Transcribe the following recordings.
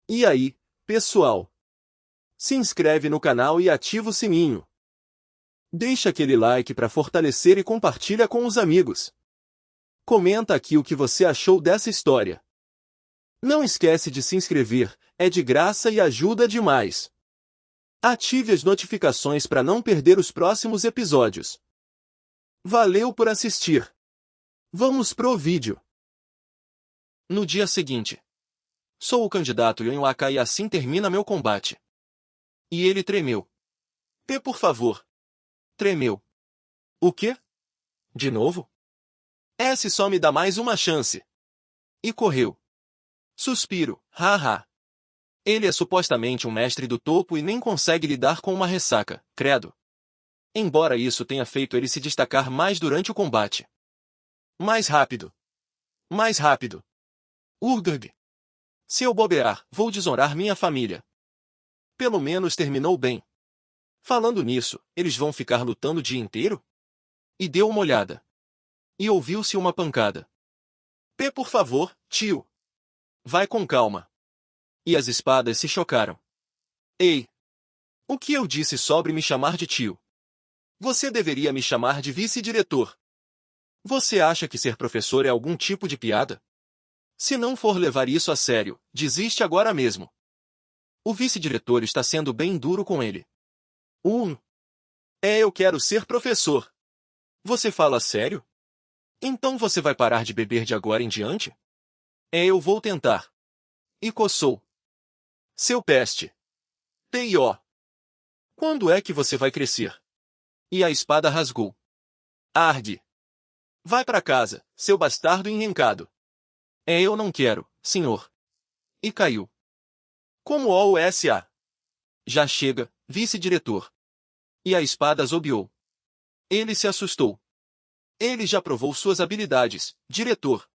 E aí, pessoal? Se inscreve no canal e ativa o sininho. Deixa aquele like para fortalecer e compartilha com os amigos. Comenta aqui o que você achou dessa história. Não esquece de se inscrever, é de graça e ajuda demais. Ative as notificações para não perder os próximos episódios. Valeu por assistir. Vamos pro vídeo. No dia seguinte. Sou o candidato Yanwaka e assim termina meu combate. E ele tremeu. Por favor. Tremeu. O quê? De novo? S só me dá mais uma chance. E correu. Suspiro, haha. Ele é supostamente um mestre do topo e nem consegue lidar com uma ressaca, credo. Embora isso tenha feito ele se destacar mais durante o combate. Mais rápido. Mais rápido. Urgag. Se eu bobear, vou desonrar minha família. Pelo menos terminou bem. Falando nisso, eles vão ficar lutando o dia inteiro? E deu uma olhada. E ouviu-se uma pancada. Por favor, tio. Vai com calma. E as espadas se chocaram. Ei! O que eu disse sobre me chamar de tio? Você deveria me chamar de vice-diretor. Você acha que ser professor é algum tipo de piada? Se não for levar isso a sério, desiste agora mesmo. O vice-diretor está sendo bem duro com ele. Eu quero ser professor. Você fala sério? Então você vai parar de beber de agora em diante? Eu vou tentar. E coçou. Seu peste. P.I.O. Quando é que você vai crescer? E a espada rasgou. Arde. Vai pra casa, seu bastardo enrencado. Eu não quero, senhor. E caiu. Como OUSA? Já chega, vice-diretor. E a espada zobeou. Ele se assustou. Ele já provou suas habilidades, diretor.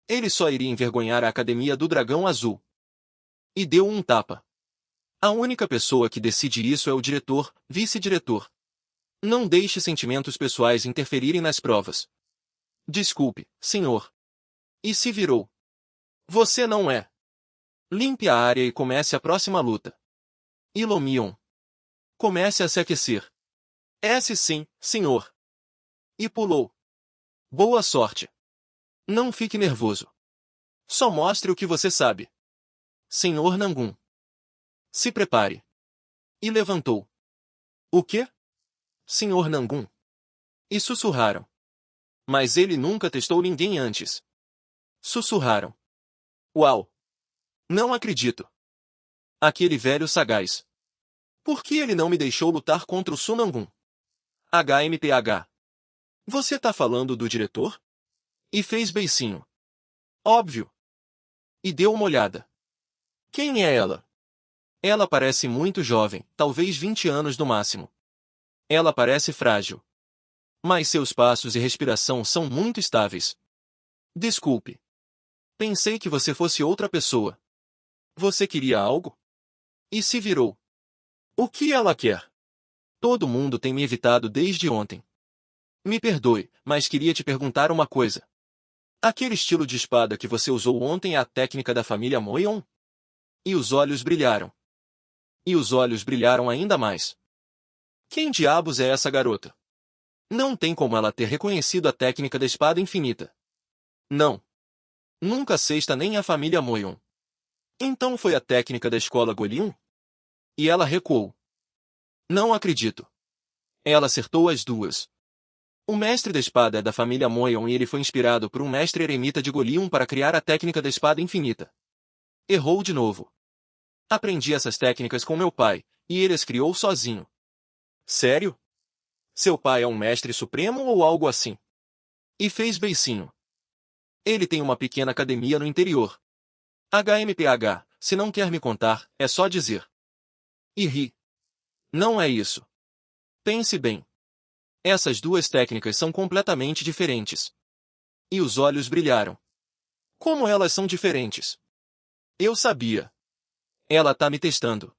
Ele só iria envergonhar a Academia do Dragão Azul. E deu um tapa. A única pessoa que decide isso é o diretor, vice-diretor. Não deixe sentimentos pessoais interferirem nas provas. Desculpe, senhor. E se virou. Você não é. Limpe a área e comece a próxima luta. Ilomion. Comece a se aquecer. Sim, senhor. E pulou. Boa sorte. Não fique nervoso. Só mostre o que você sabe. Senhor Nangun. Se prepare. E levantou. O quê? Senhor Nangun. E sussurraram. Mas ele nunca testou ninguém antes. Sussurraram. Uau! Não acredito. Aquele velho sagaz. Por que ele não me deixou lutar contra o Sunangun? HMPH. Você tá falando do diretor? E fez beicinho. Óbvio. E deu uma olhada. Quem é ela? Ela parece muito jovem, talvez 20 anos no máximo. Ela parece frágil. Mas seus passos e respiração são muito estáveis. Desculpe. Pensei que você fosse outra pessoa. Você queria algo? E se virou. O que ela quer? Todo mundo tem me evitado desde ontem. Me perdoe, mas queria te perguntar uma coisa. Aquele estilo de espada que você usou ontem é a técnica da família Moyon? E os olhos brilharam. E os olhos brilharam ainda mais. Quem diabos é essa garota? Não tem como ela ter reconhecido a técnica da espada infinita. Não. Nunca sexta nem a família Moyon. Então foi a técnica da escola Golion? E ela recuou. Não acredito. Ela acertou as duas. O mestre da espada é da família Moyon e ele foi inspirado por um mestre eremita de Golion para criar a técnica da espada infinita. Errou de novo. Aprendi essas técnicas com meu pai, e ele as criou sozinho. Sério? Seu pai é um mestre supremo ou algo assim? E fez beicinho. Ele tem uma pequena academia no interior. HMPH, se não quer me contar, é só dizer. E ri. Não é isso. Pense bem. Essas duas técnicas são completamente diferentes. E os olhos brilharam. Como elas são diferentes? Eu sabia. Ela tá me testando.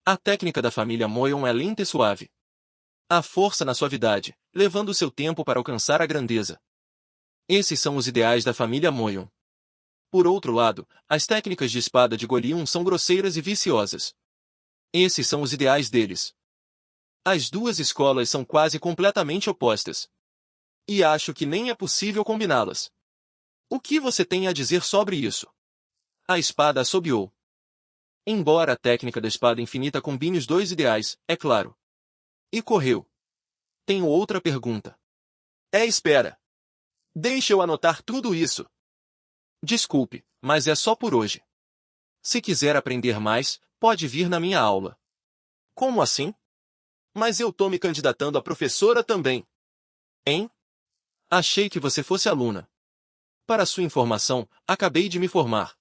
A técnica da família Moyon é lenta e suave. A força na suavidade, levando seu tempo para alcançar a grandeza. Esses são os ideais da família Moyon. Por outro lado, as técnicas de espada de Golion são grosseiras e viciosas. Esses são os ideais deles. As duas escolas são quase completamente opostas. E acho que nem é possível combiná-las. O que você tem a dizer sobre isso? A espada assobiou. Embora a técnica da espada infinita combine os dois ideais, é claro. E correu. Tenho outra pergunta. Espera. Deixe eu anotar tudo isso. Desculpe, mas é só por hoje. Se quiser aprender mais, pode vir na minha aula. Como assim? Mas eu tô me candidatando a professora também. Hein? Achei que você fosse aluna. Para sua informação, acabei de me formar.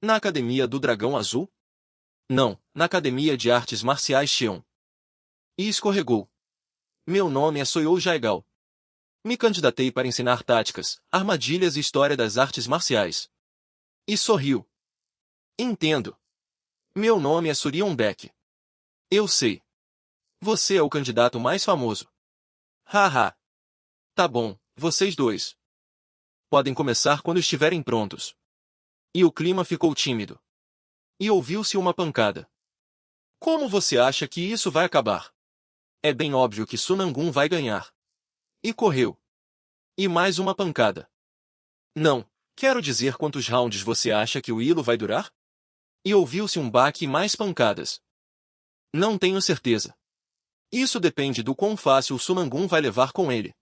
Na Academia do Dragão Azul? Não, na Academia de Artes Marciais Xion. E escorregou. Meu nome é Soyou Jaigal. Me candidatei para ensinar táticas, armadilhas e história das artes marciais. E sorriu. Entendo. Meu nome é Surion Beck. Eu sei. Você é o candidato mais famoso. Haha. Tá bom, vocês dois. Podem começar quando estiverem prontos. E o clima ficou tímido. E ouviu-se uma pancada. Como você acha que isso vai acabar? É bem óbvio que Sunangun vai ganhar. E correu. E mais uma pancada. Não, quero dizer quantos rounds você acha que o hilo vai durar? E ouviu-se um baque e mais pancadas. Não tenho certeza. Isso depende do quão fácil o Sunangun vai levar com ele.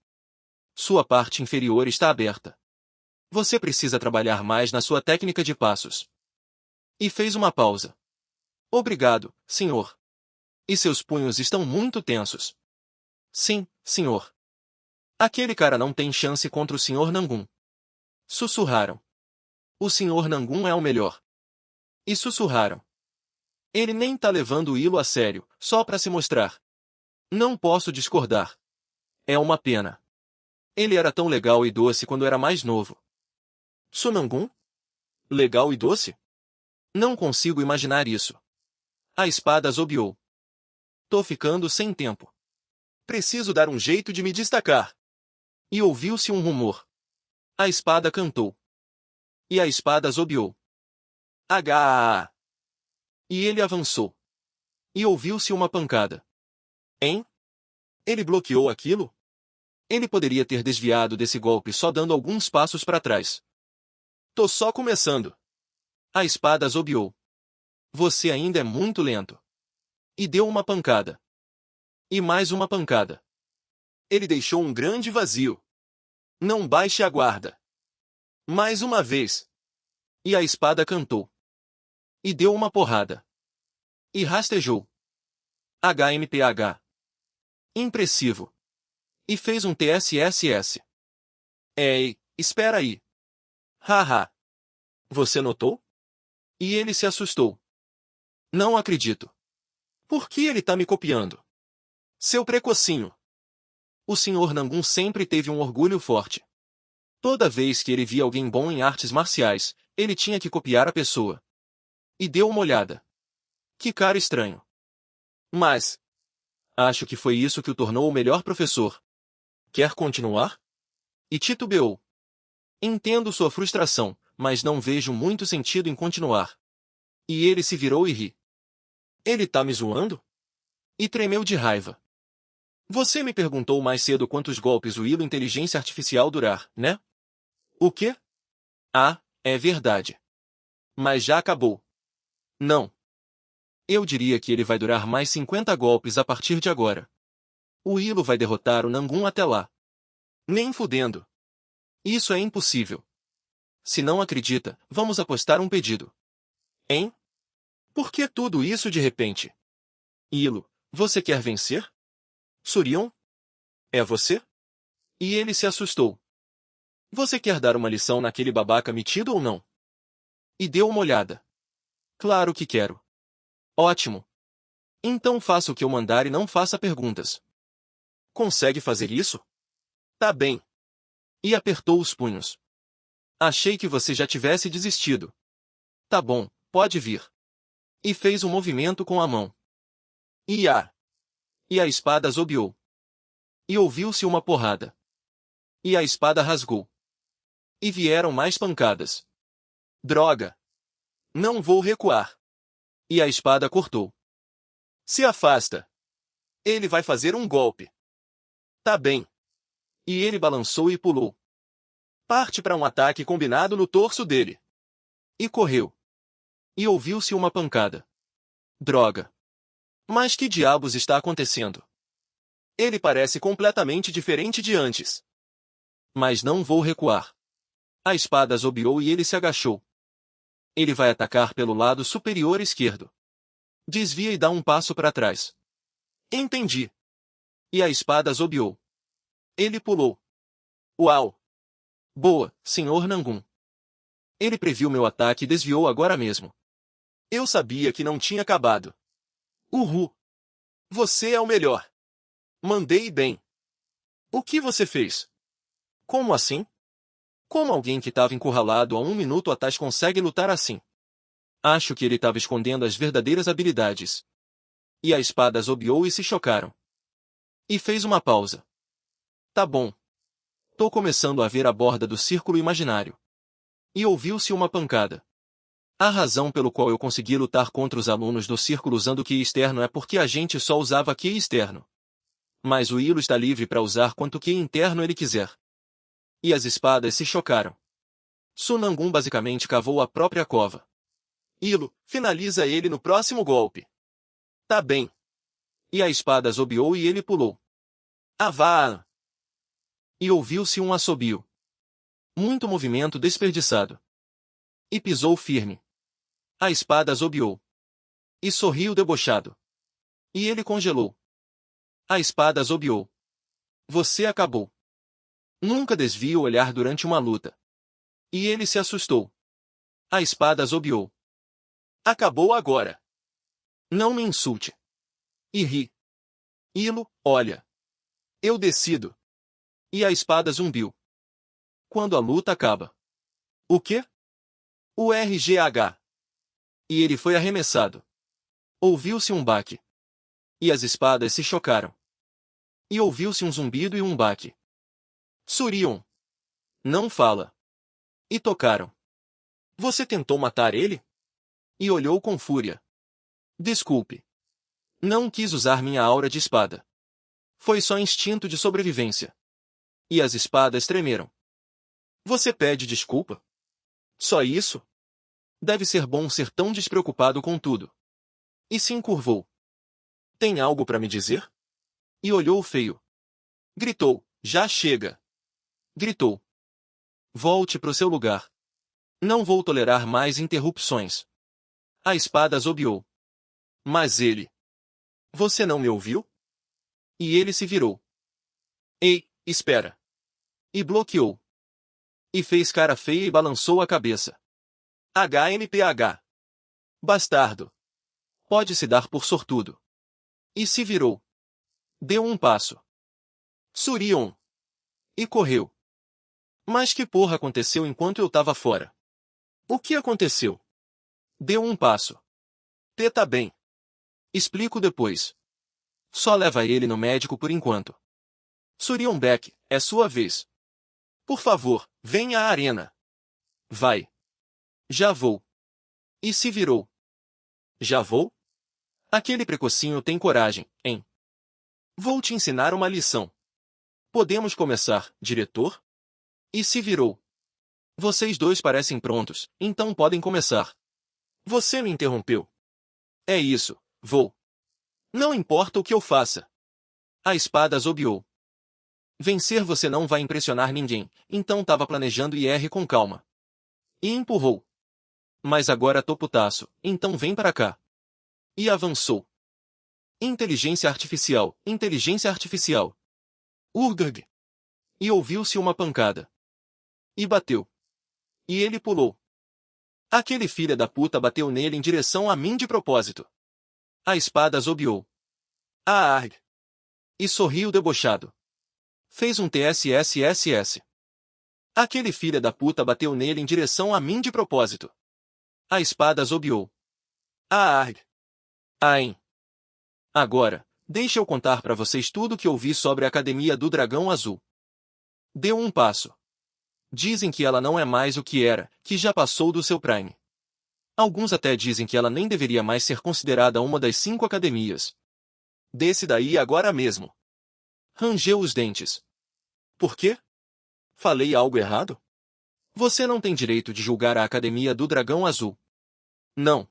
Sua parte inferior está aberta. Você precisa trabalhar mais na sua técnica de passos. E fez uma pausa. Obrigado, senhor. E seus punhos estão muito tensos. Sim, senhor. Aquele cara não tem chance contra o senhor Nangun. Sussurraram. O senhor Nangun é o melhor. E sussurraram. Ele nem tá levando o hilo a sério, só pra se mostrar. Não posso discordar. É uma pena. Ele era tão legal e doce quando era mais novo. Sunangun? Legal e doce? Não consigo imaginar isso. A espada assobiou. Tô ficando sem tempo. Preciso dar um jeito de me destacar. E ouviu-se um rumor. A espada cantou. E a espada assobiou. H. E ele avançou. E ouviu-se uma pancada. Hein? Ele bloqueou aquilo? Ele poderia ter desviado desse golpe só dando alguns passos para trás. Tô só começando. A espada assobiou. Você ainda é muito lento. E deu uma pancada. E mais uma pancada. Ele deixou um grande vazio. Não baixe a guarda. Mais uma vez. E a espada cantou. E deu uma porrada. E rastejou. HMPH. Impressivo. E fez um TSSS. Ei, espera aí. Haha. Você notou? E ele se assustou. Não acredito. Por que ele tá me copiando? Seu precocinho. O Sr. Nangun sempre teve um orgulho forte. Toda vez que ele via alguém bom em artes marciais, ele tinha que copiar a pessoa. E deu uma olhada. Que cara estranho. Mas acho que foi isso que o tornou o melhor professor. Quer continuar? E titubeou. Entendo sua frustração, mas não vejo muito sentido em continuar. E ele se virou e ri. Ele tá me zoando? E tremeu de raiva. Você me perguntou mais cedo quantos golpes o hilo inteligência artificial durar, né? O quê? Ah, é verdade. Mas já acabou. Não. Eu diria que ele vai durar mais 50 golpes a partir de agora. O hilo vai derrotar o Nangun até lá. Nem fudendo. Isso é impossível. Se não acredita, vamos apostar um pedido. Hein? Por que tudo isso de repente? Hilo, você quer vencer? Surion? É você? E ele se assustou. Você quer dar uma lição naquele babaca metido ou não? E deu uma olhada. Claro que quero. Ótimo. Então faça o que eu mandar e não faça perguntas. Consegue fazer isso? Tá bem. E apertou os punhos. Achei que você já tivesse desistido. Tá bom, pode vir. E fez um movimento com a mão. E a espada assobiou. E ouviu-se uma porrada. E a espada rasgou. E vieram mais pancadas. Droga! Não vou recuar. E a espada cortou. Se afasta. Ele vai fazer um golpe. Tá bem. E ele balançou e pulou. Parte para um ataque combinado no torso dele. E correu. E ouviu-se uma pancada. Droga! Mas que diabos está acontecendo? Ele parece completamente diferente de antes. Mas não vou recuar. A espada zobeou e ele se agachou. Ele vai atacar pelo lado superior esquerdo. Desvia e dá um passo para trás. Entendi. E a espada zobeou. Ele pulou. Uau! Boa, Sr. Nangun. Ele previu meu ataque e desviou agora mesmo. Eu sabia que não tinha acabado. Uhul! Você é o melhor. Mandei bem. O que você fez? Como assim? Como alguém que estava encurralado há 1 minuto atrás consegue lutar assim? Acho que ele estava escondendo as verdadeiras habilidades. E a espada zobeou e se chocaram. E fez uma pausa. Tá bom. Tô começando a ver a borda do círculo imaginário. E ouviu-se uma pancada. A razão pelo qual eu consegui lutar contra os alunos do círculo usando ki externo é porque a gente só usava ki externo. Mas o Hilo está livre para usar quanto ki interno ele quiser. E as espadas se chocaram. Sunangun basicamente cavou a própria cova. Hilo, finaliza ele no próximo golpe. Tá bem. E a espada zobeou e ele pulou. Avá! E ouviu-se um assobio. Muito movimento desperdiçado. E pisou firme. A espada zobeou. E sorriu debochado. E ele congelou. A espada zobeou. Você acabou. Nunca desvie o olhar durante uma luta. E ele se assustou. A espada zobeou. Acabou agora. Não me insulte. E ri. Hilo, olha. Eu decido. E a espada zumbiu. Quando a luta acaba. O quê? O RGH. E ele foi arremessado. Ouviu-se um baque. E as espadas se chocaram. E ouviu-se um zumbido e um baque. Surion. Não fala. E tocaram. Você tentou matar ele? E olhou com fúria. Desculpe. Não quis usar minha aura de espada. Foi só instinto de sobrevivência. E as espadas tremeram. Você pede desculpa? Só isso? Deve ser bom ser tão despreocupado com tudo. E se encurvou. Tem algo para me dizer? E olhou feio. Gritou, já chega. Gritou. Volte pro seu lugar. Não vou tolerar mais interrupções. A espada zobeou. Mas ele... Você não me ouviu? E ele se virou. Ei, espera. E bloqueou. E fez cara feia e balançou a cabeça. HMPH. Bastardo. Pode se dar por sortudo. E se virou. Deu um passo. Surion. E correu. Mas que porra aconteceu enquanto eu tava fora? O que aconteceu? Deu um passo. Tá bem. Explico depois. Só leva ele no médico por enquanto. Surion Beck, é sua vez. Por favor, venha à arena. Vai. Já vou. E se virou. Já vou? Aquele precocinho tem coragem, hein? Vou te ensinar uma lição. Podemos começar, diretor? E se virou. Vocês dois parecem prontos, então podem começar. Você me interrompeu. É isso, vou. Não importa o que eu faça. A espada zobeou. Vencer você não vai impressionar ninguém, então tava planejando ir com calma. E empurrou. Mas agora tô putaço, então vem para cá. E avançou. Inteligência artificial, inteligência artificial. Urgag. E ouviu-se uma pancada. E bateu. E ele pulou. Aquele filho da puta bateu nele em direção a mim de propósito. A espada zobeou. Arg. E sorriu debochado. Fez um TSSSS. Aquele filho da puta bateu nele em direção a mim de propósito. A espada zobeou. Arg. Aim. Agora, deixa eu contar pra vocês tudo que eu vi sobre a Academia do Dragão Azul. Deu um passo. Dizem que ela não é mais o que era, que já passou do seu prime. Alguns até dizem que ela nem deveria mais ser considerada uma das 5 academias. Desce daí agora mesmo. Rangeu os dentes. Por quê? Falei algo errado? Você não tem direito de julgar a Academia do Dragão Azul. Não.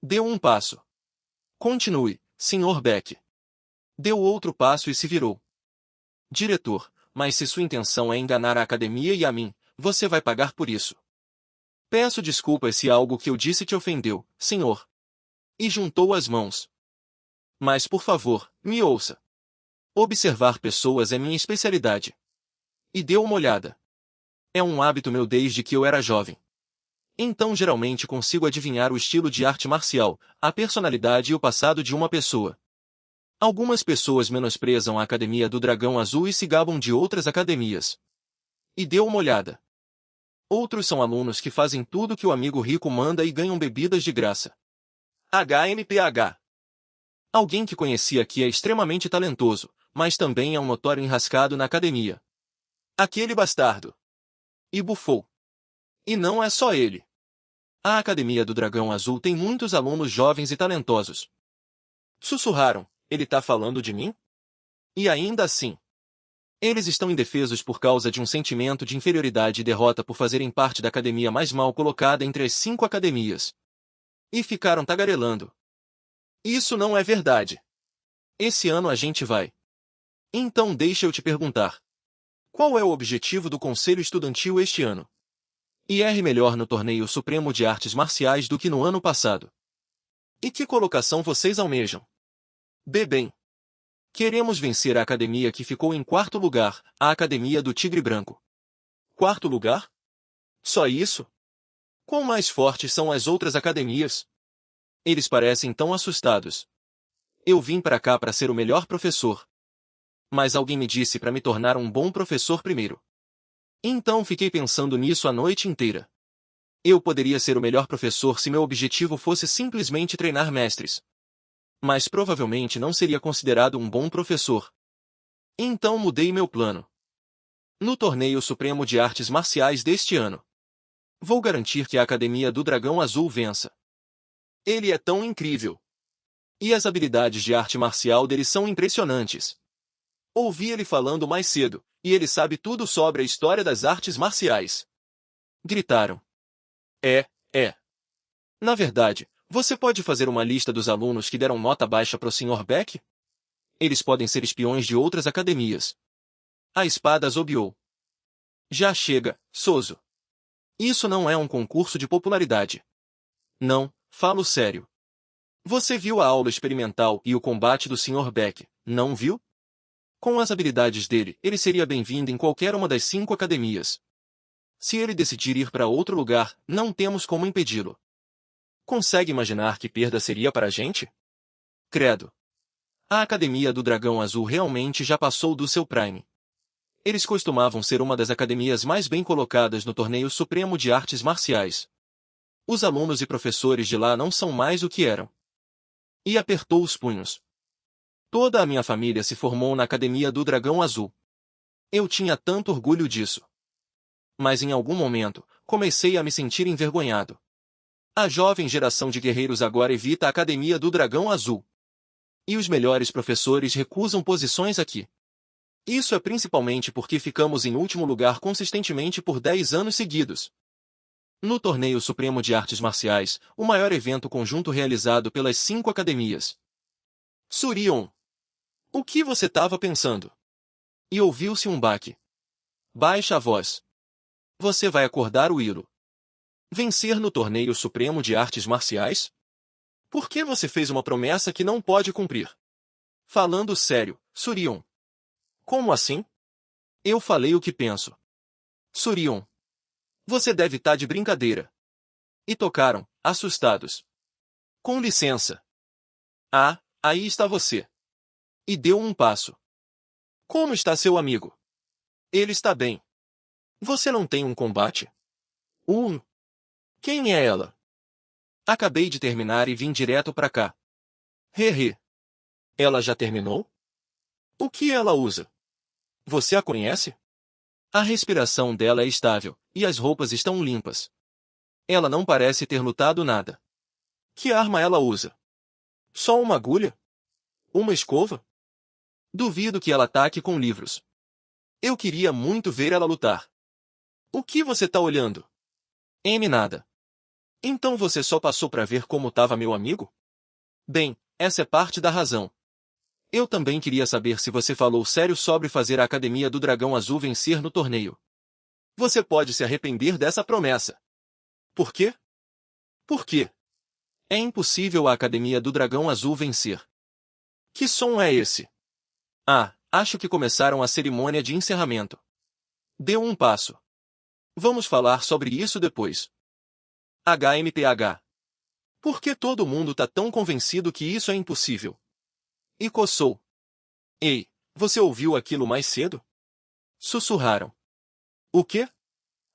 Deu um passo. Continue, Sr. Beck. Deu outro passo e se virou. Diretor, mas se sua intenção é enganar a Academia e a mim, você vai pagar por isso. Peço desculpas se algo que eu disse te ofendeu, senhor. E juntou as mãos. Mas por favor, me ouça. Observar pessoas é minha especialidade. E deu uma olhada. É um hábito meu desde que eu era jovem. Então geralmente consigo adivinhar o estilo de arte marcial, a personalidade e o passado de uma pessoa. Algumas pessoas menosprezam a Academia do Dragão Azul e se gabam de outras academias. E deu uma olhada. Outros são alunos que fazem tudo que o amigo rico manda e ganham bebidas de graça. HMPH. Alguém que conheci aqui é extremamente talentoso, mas também é um notório enrascado na academia. Aquele bastardo. E bufou. E não é só ele. A Academia do Dragão Azul tem muitos alunos jovens e talentosos. Sussurraram, ele tá falando de mim? E ainda assim. Eles estão indefesos por causa de um sentimento de inferioridade e derrota por fazerem parte da academia mais mal colocada entre as 5 academias. E ficaram tagarelando. Isso não é verdade. Esse ano a gente vai. Então deixa eu te perguntar. Qual é o objetivo do Conselho Estudantil este ano? Ir melhor no Torneio Supremo de Artes Marciais do que no ano passado. E que colocação vocês almejam? Bem. Queremos vencer a academia que ficou em 4º lugar, a Academia do Tigre Branco. 4º lugar? Só isso? Quão mais fortes são as outras academias? Eles parecem tão assustados. Eu vim para cá para ser o melhor professor. Mas alguém me disse para me tornar um bom professor primeiro. Então fiquei pensando nisso a noite inteira. Eu poderia ser o melhor professor se meu objetivo fosse simplesmente treinar mestres. Mas provavelmente não seria considerado um bom professor. Então mudei meu plano. No Torneio Supremo de Artes Marciais deste ano, vou garantir que a Academia do Dragão Azul vença. Ele é tão incrível. E as habilidades de arte marcial dele são impressionantes. Ouvi ele falando mais cedo, e ele sabe tudo sobre a história das artes marciais. Gritaram. É. Na verdade, você pode fazer uma lista dos alunos que deram nota baixa pro Sr. Beck? Eles podem ser espiões de outras academias. A espada zobeou. Já chega, Soso. Isso não é um concurso de popularidade. Não, falo sério. Você viu a aula experimental e o combate do Sr. Beck, não viu? Com as habilidades dele, ele seria bem-vindo em qualquer uma das 5 academias. Se ele decidir ir para outro lugar, não temos como impedi-lo. Consegue imaginar que perda seria para a gente? Credo. A Academia do Dragão Azul realmente já passou do seu prime. Eles costumavam ser uma das academias mais bem colocadas no Torneio Supremo de Artes Marciais. Os alunos e professores de lá não são mais o que eram. E apertou os punhos. Toda a minha família se formou na Academia do Dragão Azul. Eu tinha tanto orgulho disso. Mas em algum momento, comecei a me sentir envergonhado. A jovem geração de guerreiros agora evita a Academia do Dragão Azul. E os melhores professores recusam posições aqui. Isso é principalmente porque ficamos em último lugar consistentemente por 10 anos seguidos. No Torneio Supremo de Artes Marciais, o maior evento conjunto realizado pelas 5 academias. Surion. O que você estava pensando? E ouviu-se um baque. Baixa a voz. Você vai acordar o Ilo. Vencer no Torneio Supremo de Artes Marciais? Por que você fez uma promessa que não pode cumprir? Falando sério, Surion. Como assim? Eu falei o que penso. Surion. Você deve estar de brincadeira. E tocaram, assustados. Com licença. Ah, aí está você. E deu um passo. Como está seu amigo? Ele está bem. Você não tem um combate? Quem é ela? Acabei de terminar e vim direto pra cá. Hehe. Ela já terminou? O que ela usa? Você a conhece? A respiração dela é estável, e as roupas estão limpas. Ela não parece ter lutado nada. Que arma ela usa? Só uma agulha? Uma escova? Duvido que ela ataque com livros. Eu queria muito ver ela lutar. O que você tá olhando? Nada. Então você só passou pra ver como tava meu amigo? Bem, essa é parte da razão. Eu também queria saber se você falou sério sobre fazer a Academia do Dragão Azul vencer no torneio. Você pode se arrepender dessa promessa. Por quê? Por quê? É impossível a Academia do Dragão Azul vencer. Que som é esse? Ah, acho que começaram a cerimônia de encerramento. Deu um passo. Vamos falar sobre isso depois. HMPH. Por que todo mundo tá tão convencido que isso é impossível? E coçou. Ei, você ouviu aquilo mais cedo? Sussurraram. O quê?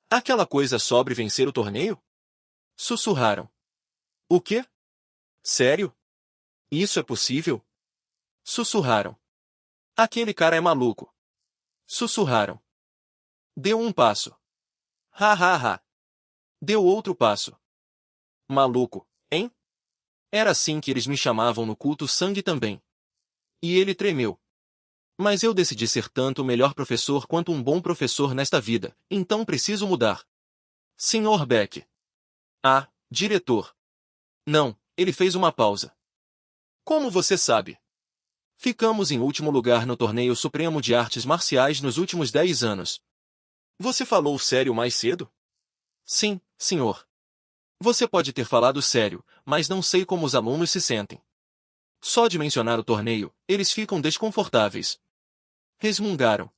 Aquela coisa sobre vencer o torneio? Sussurraram. O quê? Sério? Isso é possível? Sussurraram. Aquele cara é maluco. Sussurraram. Deu um passo. Ha ha ha. Deu outro passo. Maluco, hein? Era assim que eles me chamavam no culto sangue também. E ele tremeu. Mas eu decidi ser tanto o melhor professor quanto um bom professor nesta vida, então preciso mudar. Sr. Beck. Ah, diretor. Não, ele fez uma pausa. Como você sabe? Ficamos em último lugar no Torneio Supremo de Artes Marciais nos últimos 10 anos. Você falou sério mais cedo? Sim, senhor. Você pode ter falado sério, mas não sei como os alunos se sentem. Só de mencionar o torneio, eles ficam desconfortáveis. Resmungaram.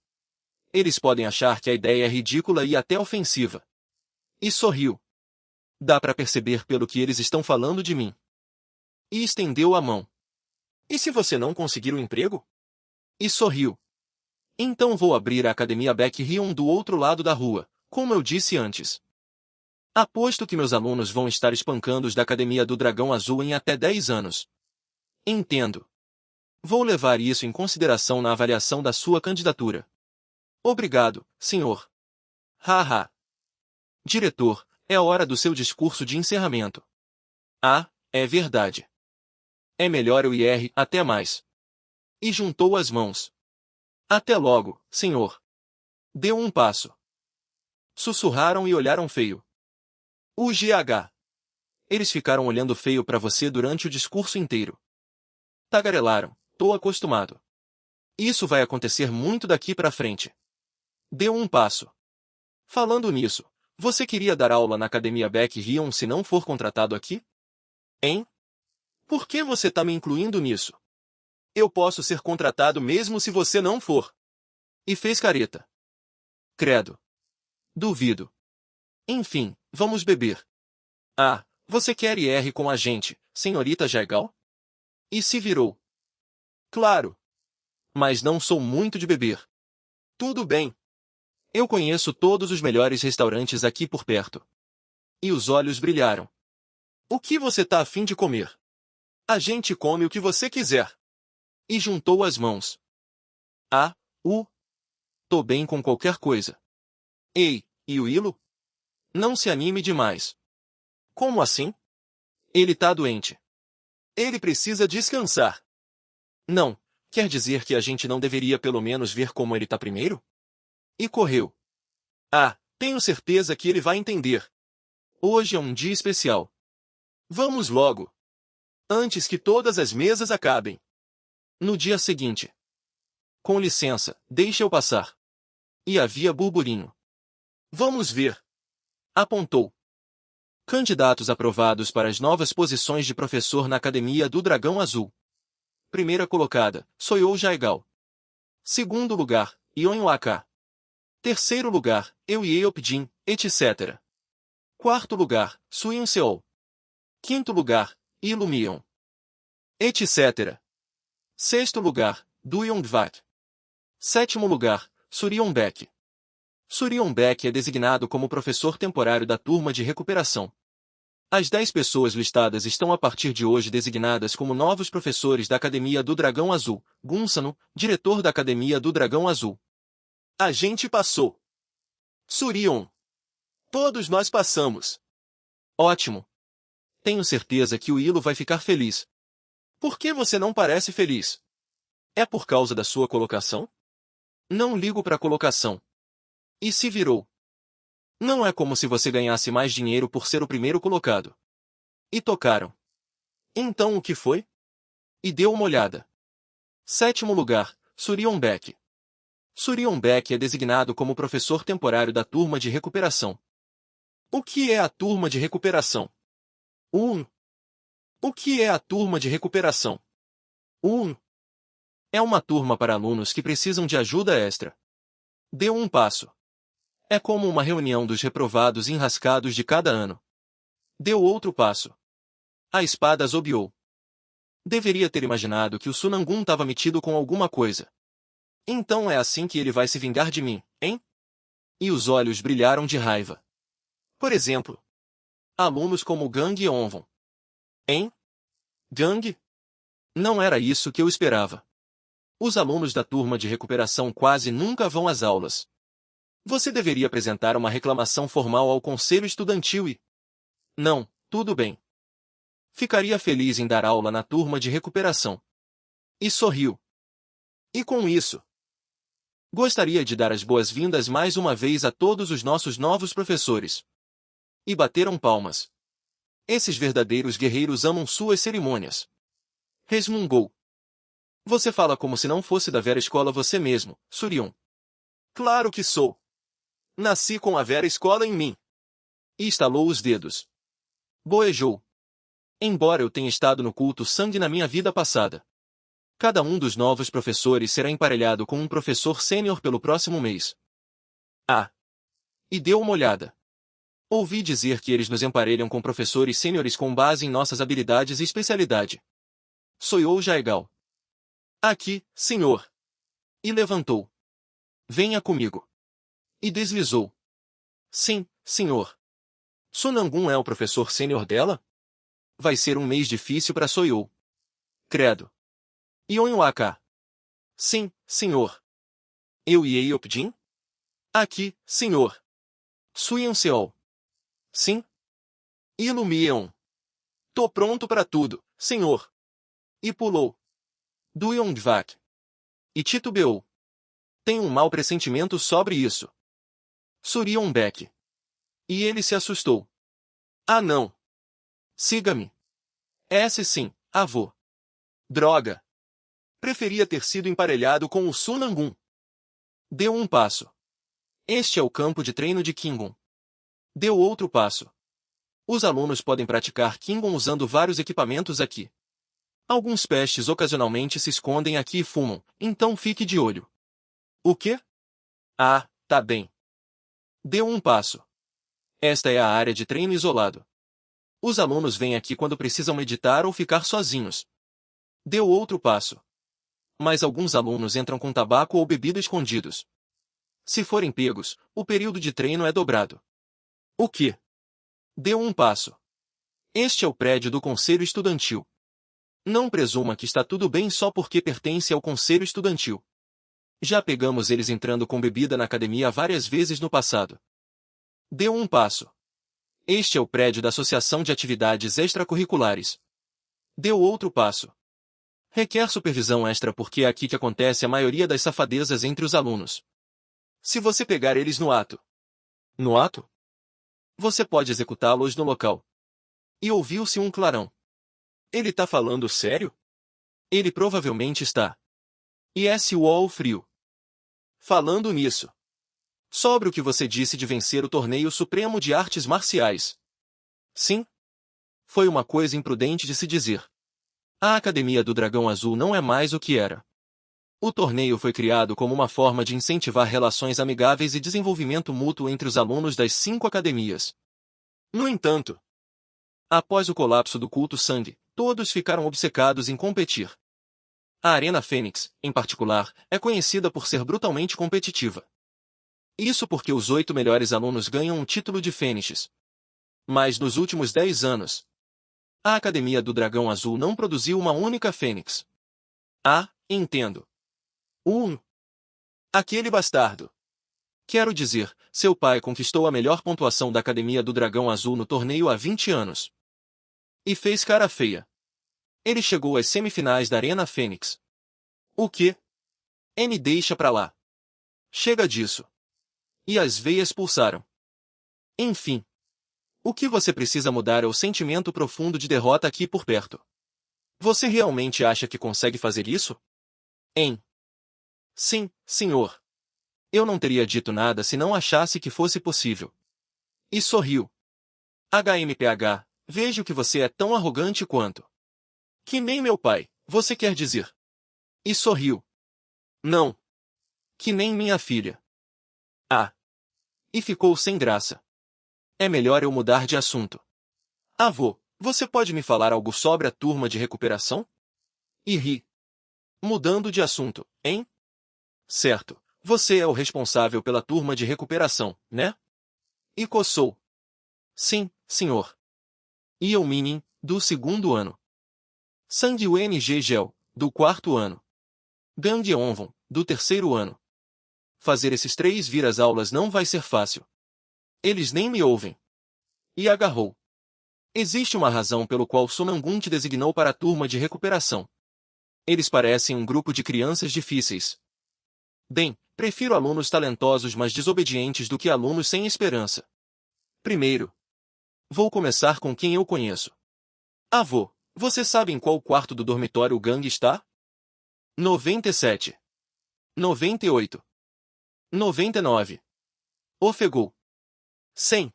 Eles podem achar que a ideia é ridícula e até ofensiva. E sorriu. Dá para perceber pelo que eles estão falando de mim. E estendeu a mão. E se você não conseguir o emprego? E sorriu. Então vou abrir a Academia Beck Rion do outro lado da rua, como eu disse antes. Aposto que meus alunos vão estar espancando os da Academia do Dragão Azul em até 10 anos. Entendo. Vou levar isso em consideração na avaliação da sua candidatura. Obrigado, senhor. Haha. Diretor, é hora do seu discurso de encerramento. Ah, é verdade. É melhor eu ir, até mais. E juntou as mãos. Até logo, senhor. Deu um passo. Sussurraram e olharam feio. O GH. Eles ficaram olhando feio para você durante o discurso inteiro. Tagarelaram. Tô acostumado. Isso vai acontecer muito daqui pra frente. Deu um passo. Falando nisso, você queria dar aula na Academia Beck Rion se não for contratado aqui? Hein? Por que você tá me incluindo nisso? Eu posso ser contratado mesmo se você não for. E fez careta. Credo. Duvido. Enfim, vamos beber. Ah, você quer ir com a gente, senhorita Jaigal? E se virou. Claro. Mas não sou muito de beber. Tudo bem. Eu conheço todos os melhores restaurantes aqui por perto. E os olhos brilharam. O que você tá a fim de comer? A gente come o que você quiser. E juntou as mãos. Ah, tô bem com qualquer coisa. Ei, e o Ilo? Não se anime demais. Como assim? Ele tá doente. Ele precisa descansar. Não, quer dizer que a gente não deveria pelo menos ver como ele tá primeiro? E correu. Ah, tenho certeza que ele vai entender. Hoje é um dia especial. Vamos logo. Antes que todas as mesas acabem. No dia seguinte. Com licença, deixa eu passar. E havia burburinho. Vamos ver. Apontou. Candidatos aprovados para as novas posições de professor na Academia do Dragão Azul. Primeira colocada, Soyou Jaigal. Segundo lugar, Ion Waka. Terceiro lugar, Eu Yeopjin, etc. Quarto lugar, Suyin Seol. Quinto lugar, Ilumion. Etc. Sexto lugar, Du Yongvat. Sétimo lugar, Surion Beck. Surion Beck é designado como professor temporário da turma de recuperação. As 10 pessoas listadas estão a partir de hoje designadas como novos professores da Academia do Dragão Azul. Gunsano, diretor da Academia do Dragão Azul. A gente passou. Surion. Todos nós passamos. Ótimo. Tenho certeza que o Ilo vai ficar feliz. Por que você não parece feliz? É por causa da sua colocação? Não ligo para a colocação. E se virou? Não é como se você ganhasse mais dinheiro por ser o primeiro colocado. E tocaram. Então o que foi? E deu uma olhada. 7º lugar, Surion Beck. Surion Beck é designado como professor temporário da turma de recuperação. O que é a turma de recuperação? 1. O que é a turma de recuperação? 1. É uma turma para alunos que precisam de ajuda extra. Deu um passo. É como uma reunião dos reprovados enrascados de cada ano. Deu outro passo. A espada zobeou. Deveria ter imaginado que o Sunangun estava metido com alguma coisa. Então é assim que ele vai se vingar de mim, hein? E os olhos brilharam de raiva. Por exemplo, alunos como Gang e Onvon. Hein? Gang? Não era isso que eu esperava. Os alunos da turma de recuperação quase nunca vão às aulas. Você deveria apresentar uma reclamação formal ao conselho estudantil e... Não, tudo bem. Ficaria feliz em dar aula na turma de recuperação. E sorriu. E com isso, gostaria de dar as boas-vindas mais uma vez a todos os nossos novos professores. E bateram palmas. Esses verdadeiros guerreiros amam suas cerimônias. Resmungou. Você fala como se não fosse da Vera Escola você mesmo, Surion. Claro que sou. Nasci com a Vera Escola em mim. E estalou os dedos. Boejou. Embora eu tenha estado no culto sangue na minha vida passada. Cada um dos novos professores será emparelhado com um professor sênior pelo próximo mês. Ah! E deu uma olhada. Ouvi dizer que eles nos emparelham com professores sêniores com base em nossas habilidades e especialidade. Soiou Jaegal. Aqui, senhor. E levantou. Venha comigo. E deslizou. Sim, senhor. Sunangun é o professor sênior dela? Vai ser um mês difícil para Soiou. Credo. Ionwaka. Sim, senhor. Eu e Eopjin? Aqui, senhor. Suyan Seol. Sim. Ilumion. Tô pronto para tudo, senhor. E pulou. Duyongvak. E titubeou. Tenho um mau pressentimento sobre isso. Surion Beck. E ele se assustou. Ah não. Siga-me. Esse sim, avô. Droga. Preferia ter sido emparelhado com o Sunangun. Deu um passo. Este é o campo de treino de Kingon. Deu outro passo. Os alunos podem praticar Kingon usando vários equipamentos aqui. Alguns pestes ocasionalmente se escondem aqui e fumam, então fique de olho. O quê? Ah, tá bem. Deu um passo. Esta é a área de treino isolado. Os alunos vêm aqui quando precisam meditar ou ficar sozinhos. Deu outro passo. Mas alguns alunos entram com tabaco ou bebida escondidos. Se forem pegos, o período de treino é dobrado. O quê? Deu um passo. Este é o prédio do conselho estudantil. Não presuma que está tudo bem só porque pertence ao conselho estudantil. Já pegamos eles entrando com bebida na academia várias vezes no passado. Deu um passo. Este é o prédio da Associação de Atividades Extracurriculares. Deu outro passo. Requer supervisão extra porque é aqui que acontece a maioria das safadezas entre os alunos. Se você pegar eles no ato. No ato? Você pode executá-los no local. E ouviu-se um clarão. Ele tá falando sério? Ele provavelmente está. E é o frio. Falando nisso. Sobre o que você disse de vencer o torneio supremo de artes marciais. Sim? Foi uma coisa imprudente de se dizer. A Academia do Dragão Azul não é mais o que era. O torneio foi criado como uma forma de incentivar relações amigáveis e desenvolvimento mútuo entre os alunos das 5 academias. No entanto, após o colapso do culto sangue, todos ficaram obcecados em competir. A Arena Fênix, em particular, é conhecida por ser brutalmente competitiva. Isso porque os 8 melhores alunos ganham um título de Fênixes. Mas nos últimos 10 anos, a Academia do Dragão Azul não produziu uma única Fênix. Ah, entendo. Aquele bastardo. Quero dizer, seu pai conquistou a melhor pontuação da Academia do Dragão Azul no torneio há 20 anos. E fez cara feia. Ele chegou às semifinais da Arena Fênix. O quê? N deixa pra lá. Chega disso. E as veias pulsaram. Enfim. O que você precisa mudar é o sentimento profundo de derrota aqui por perto. Você realmente acha que consegue fazer isso? Hein? Sim, senhor. Eu não teria dito nada se não achasse que fosse possível. E sorriu. HMPH, vejo que você é tão arrogante quanto. Que nem meu pai, você quer dizer. E sorriu. Não. Que nem minha filha. Ah. E ficou sem graça. É melhor eu mudar de assunto. Avô, você pode me falar algo sobre a turma de recuperação? E ri. Mudando de assunto, hein? Certo. Você é o responsável pela turma de recuperação, né? E coçou. Sim, senhor. E eu Minin, do 2º ano. Sandy UNG Gel, do 4º ano. Gang Onvon, do 3º ano. Fazer esses 3 vir às aulas não vai ser fácil. Eles nem me ouvem. E agarrou. Existe uma razão pelo qual Sonangun te designou para a turma de recuperação. Eles parecem um grupo de crianças difíceis. Bem, prefiro alunos talentosos mas desobedientes do que alunos sem esperança. Primeiro, vou começar com quem eu conheço. Avô, você sabe em qual quarto do dormitório o Gang está? 97. 98. 99. Ofegou. 100.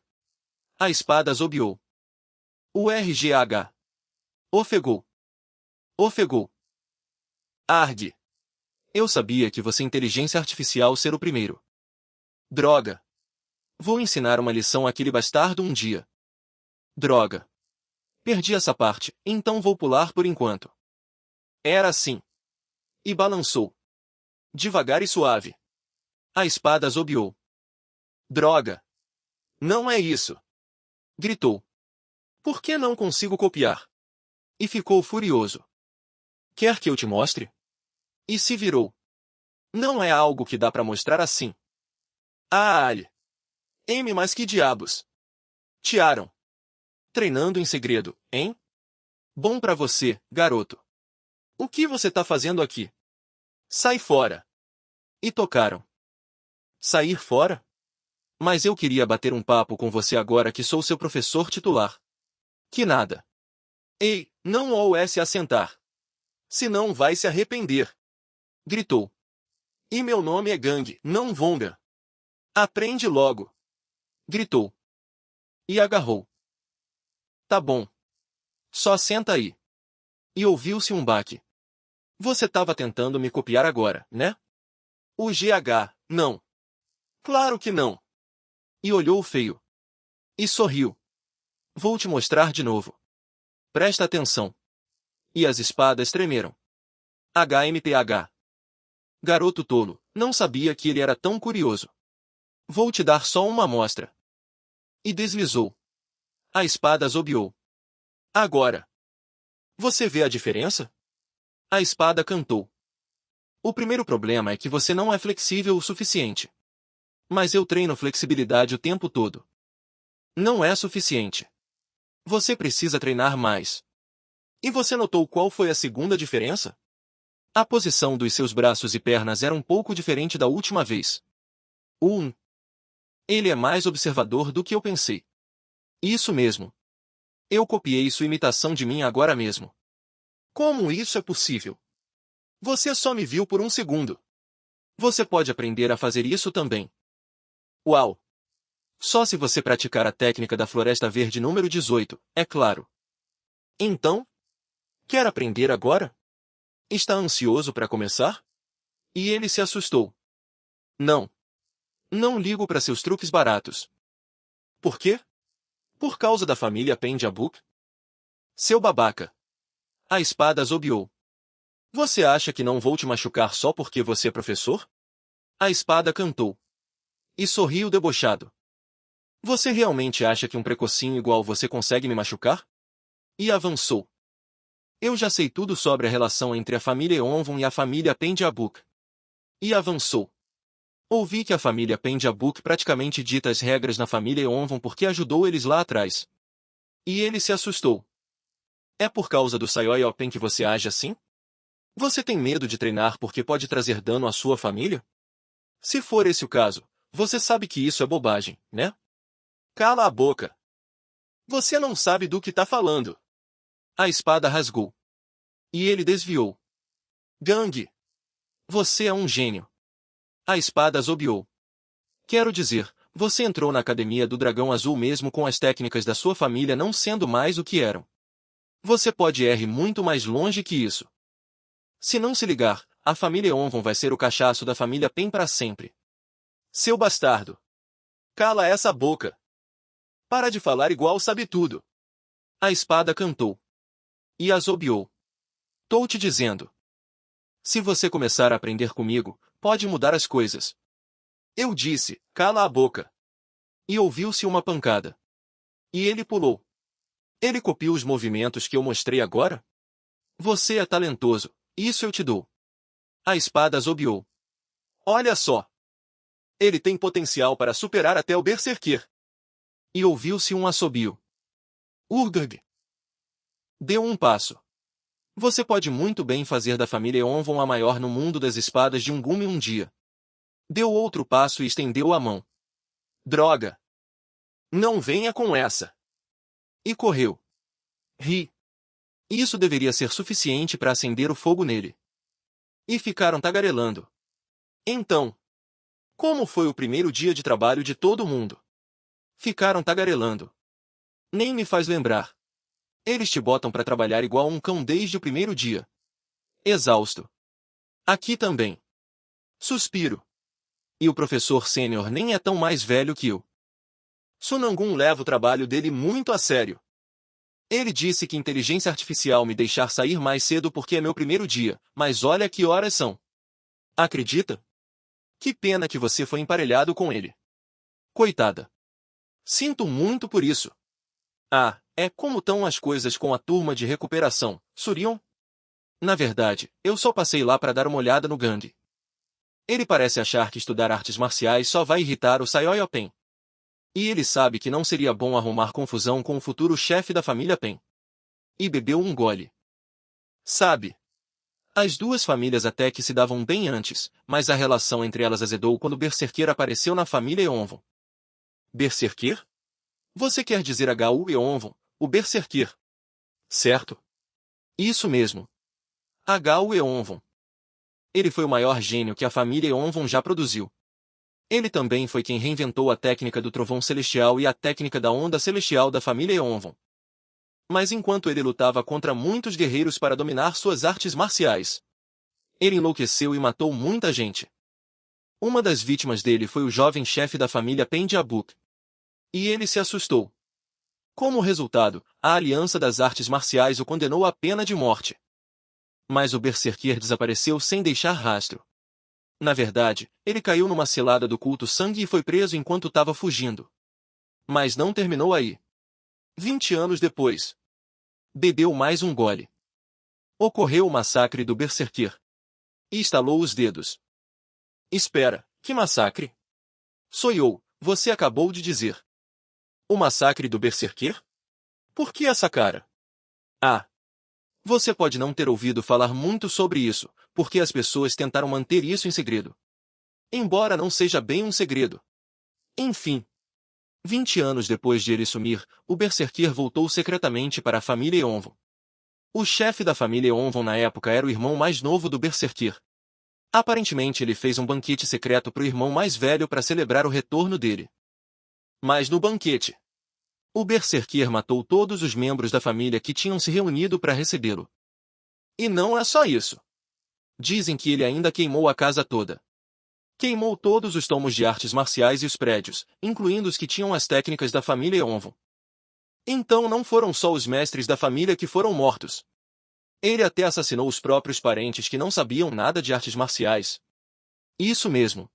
A espada zobiou. O RGH. Ofegou. Ofegou. Argue. Eu sabia que você inteligência artificial ser o primeiro. Droga. Vou ensinar uma lição àquele bastardo um dia. Droga. Perdi essa parte, então vou pular por enquanto. Era assim. E balançou. Devagar e suave. A espada zobiou. Droga. Não é isso. Gritou. Por que não consigo copiar? E ficou furioso. Quer que eu te mostre? E se virou. Não é algo que dá pra mostrar assim. Ah, Ali. M, mas que diabos? Tiaram. Treinando em segredo, hein? Bom pra você, garoto. O que você tá fazendo aqui? Sai fora. E tocaram. Sair fora? Mas eu queria bater um papo com você agora que sou seu professor titular. Que nada. Ei, não ouse a sentar. Senão vai se arrepender. Gritou. E meu nome é Gang, não Vonga. Aprende logo. Gritou. E agarrou. Tá bom. Só senta aí. E ouviu-se um baque. Você tava tentando me copiar agora, né? O GH, não. Claro que não. E olhou feio. E sorriu. Vou te mostrar de novo. Presta atenção. E as espadas tremeram. HMPH. Garoto tolo, não sabia que ele era tão curioso. Vou te dar só uma amostra. E deslizou. A espada zobiou. Agora. Você vê a diferença? A espada cantou. O primeiro problema é que você não é flexível o suficiente. Mas eu treino flexibilidade o tempo todo. Não é suficiente. Você precisa treinar mais. E você notou qual foi a segunda diferença? A posição dos seus braços e pernas era um pouco diferente da última vez. Ele é mais observador do que eu pensei. Isso mesmo. Eu copiei sua imitação de mim agora mesmo. Como isso é possível? Você só me viu por um segundo. Você pode aprender a fazer isso também. Uau! Só se você praticar a técnica da Floresta Verde número 18, é claro. Então? Quer aprender agora? Está ansioso para começar? E ele se assustou. Não. Não ligo para seus truques baratos. Por quê? Por causa da família Pendjabuk? Seu babaca. A espada zobiou. Você acha que não vou te machucar só porque você é professor? A espada cantou. E sorriu debochado. Você realmente acha que um precocinho igual você consegue me machucar? E avançou. Eu já sei tudo sobre a relação entre a família Onvon e a família Pendjabuk. E avançou. Ouvi que a família Pendiabuk praticamente dita as regras na família Onvon porque ajudou eles lá atrás. E ele se assustou. É por causa do Sayoyopen que você age assim? Você tem medo de treinar porque pode trazer dano à sua família? Se for esse o caso, você sabe que isso é bobagem, né? Cala a boca. Você não sabe do que tá falando. A espada rasgou. E ele desviou. Gang! Você é um gênio. A espada assobiou. Quero dizer, você entrou na academia do Dragão Azul mesmo com as técnicas da sua família não sendo mais o que eram. Você pode ir muito mais longe que isso. Se não se ligar, a família Onvon vai ser o cachaço da família Pen para sempre. Seu bastardo. Cala essa boca. Para de falar igual sabe tudo. A espada cantou. E assobiou. Tô te dizendo. Se você começar a aprender comigo, pode mudar as coisas. Eu disse, cala a boca. E ouviu-se uma pancada. E ele pulou. Ele copiou os movimentos que eu mostrei agora? Você é talentoso, isso eu te dou. A espada assobiou. Olha só. Ele tem potencial para superar até o Berserker. E ouviu-se um assobio. Urgag. Deu um passo. Você pode muito bem fazer da família Onvon a maior no mundo das espadas de um gume um dia. Deu outro passo e estendeu a mão. Droga! Não venha com essa! E correu. Ri. Isso deveria ser suficiente para acender o fogo nele. E ficaram tagarelando. Então, como foi o primeiro dia de trabalho de todo mundo? Ficaram tagarelando. Nem me faz lembrar. Eles te botam para trabalhar igual um cão desde o primeiro dia. Exausto. Aqui também. Suspiro. E o professor sênior nem é tão mais velho que eu. Sunangun leva o trabalho dele muito a sério. Ele disse que inteligência artificial me deixar sair mais cedo porque é meu primeiro dia, mas olha que horas são. Acredita? Que pena que você foi emparelhado com ele. Coitada. Sinto muito por isso. Ah, é como estão as coisas com a turma de recuperação, Surion? Na verdade, eu só passei lá para dar uma olhada no Gang. Ele parece achar que estudar artes marciais só vai irritar o Sayoyopen. E ele sabe que não seria bom arrumar confusão com o futuro chefe da família Pen. E bebeu um gole. Sabe? As duas famílias até que se davam bem antes, mas a relação entre elas azedou quando Berserker apareceu na família Onvon. Berserker? Você quer dizer H.U. Onvon, o Berserker? Certo? Isso mesmo. H.U. Onvon. Ele foi o maior gênio que a família Onvon já produziu. Ele também foi quem reinventou a técnica do trovão celestial e a técnica da onda celestial da família Onvon. Mas enquanto ele lutava contra muitos guerreiros para dominar suas artes marciais, ele enlouqueceu e matou muita gente. Uma das vítimas dele foi o jovem chefe da família Pendiabuk. E ele se assustou. Como resultado, a Aliança das Artes Marciais o condenou à pena de morte. Mas o Berserker desapareceu sem deixar rastro. Na verdade, ele caiu numa cilada do culto sangue e foi preso enquanto estava fugindo. Mas não terminou aí. 20 anos depois, bebeu mais um gole. Ocorreu o massacre do Berserker. E estalou os dedos. Espera, que massacre? Soiou, você acabou de dizer. O massacre do Berserker? Por que essa cara? Ah! Você pode não ter ouvido falar muito sobre isso, porque as pessoas tentaram manter isso em segredo. Embora não seja bem um segredo. Enfim. 20 anos depois de ele sumir, o Berserker voltou secretamente para a família Onvon. O chefe da família Onvon na época era o irmão mais novo do Berserker. Aparentemente ele fez um banquete secreto para o irmão mais velho para celebrar o retorno dele. Mas no banquete, o Berserker matou todos os membros da família que tinham se reunido para recebê-lo. E não é só isso. Dizem que ele ainda queimou a casa toda. Queimou todos os tomos de artes marciais e os prédios, incluindo os que tinham as técnicas da família Onvon. Então não foram só os mestres da família que foram mortos. Ele até assassinou os próprios parentes que não sabiam nada de artes marciais. Isso mesmo.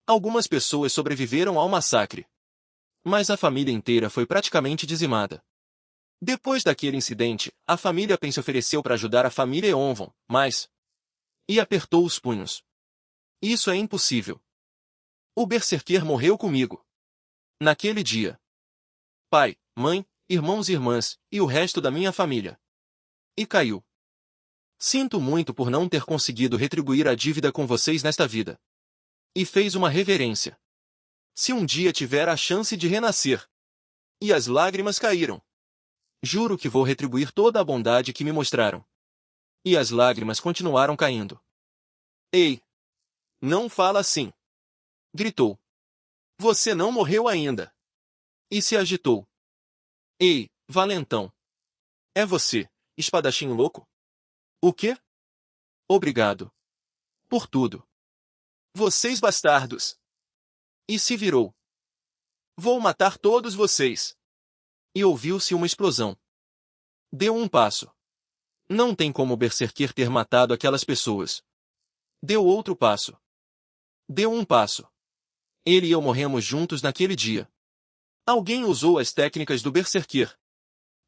Algumas pessoas sobreviveram ao massacre. Mas a família inteira foi praticamente dizimada. Depois daquele incidente, a família Pen se ofereceu para ajudar a família Onvon, mas... E apertou os punhos. Isso é impossível. O Berserker morreu comigo. Naquele dia. Pai, mãe, irmãos e irmãs, e o resto da minha família. E caiu. Sinto muito por não ter conseguido retribuir a dívida com vocês nesta vida. E fez uma reverência. Se um dia tiver a chance de renascer. E as lágrimas caíram. Juro que vou retribuir toda a bondade que me mostraram. E as lágrimas continuaram caindo. Ei! Não fala assim! Gritou. Você não morreu ainda. E se agitou. Ei, valentão! É você, espadachim louco? O quê? Obrigado. Por tudo. Vocês bastardos! E se virou. Vou matar todos vocês. E ouviu-se uma explosão. Deu um passo. Não tem como o Berserker ter matado aquelas pessoas. Deu outro passo. Deu um passo. Ele e eu morremos juntos naquele dia. Alguém usou as técnicas do Berserker.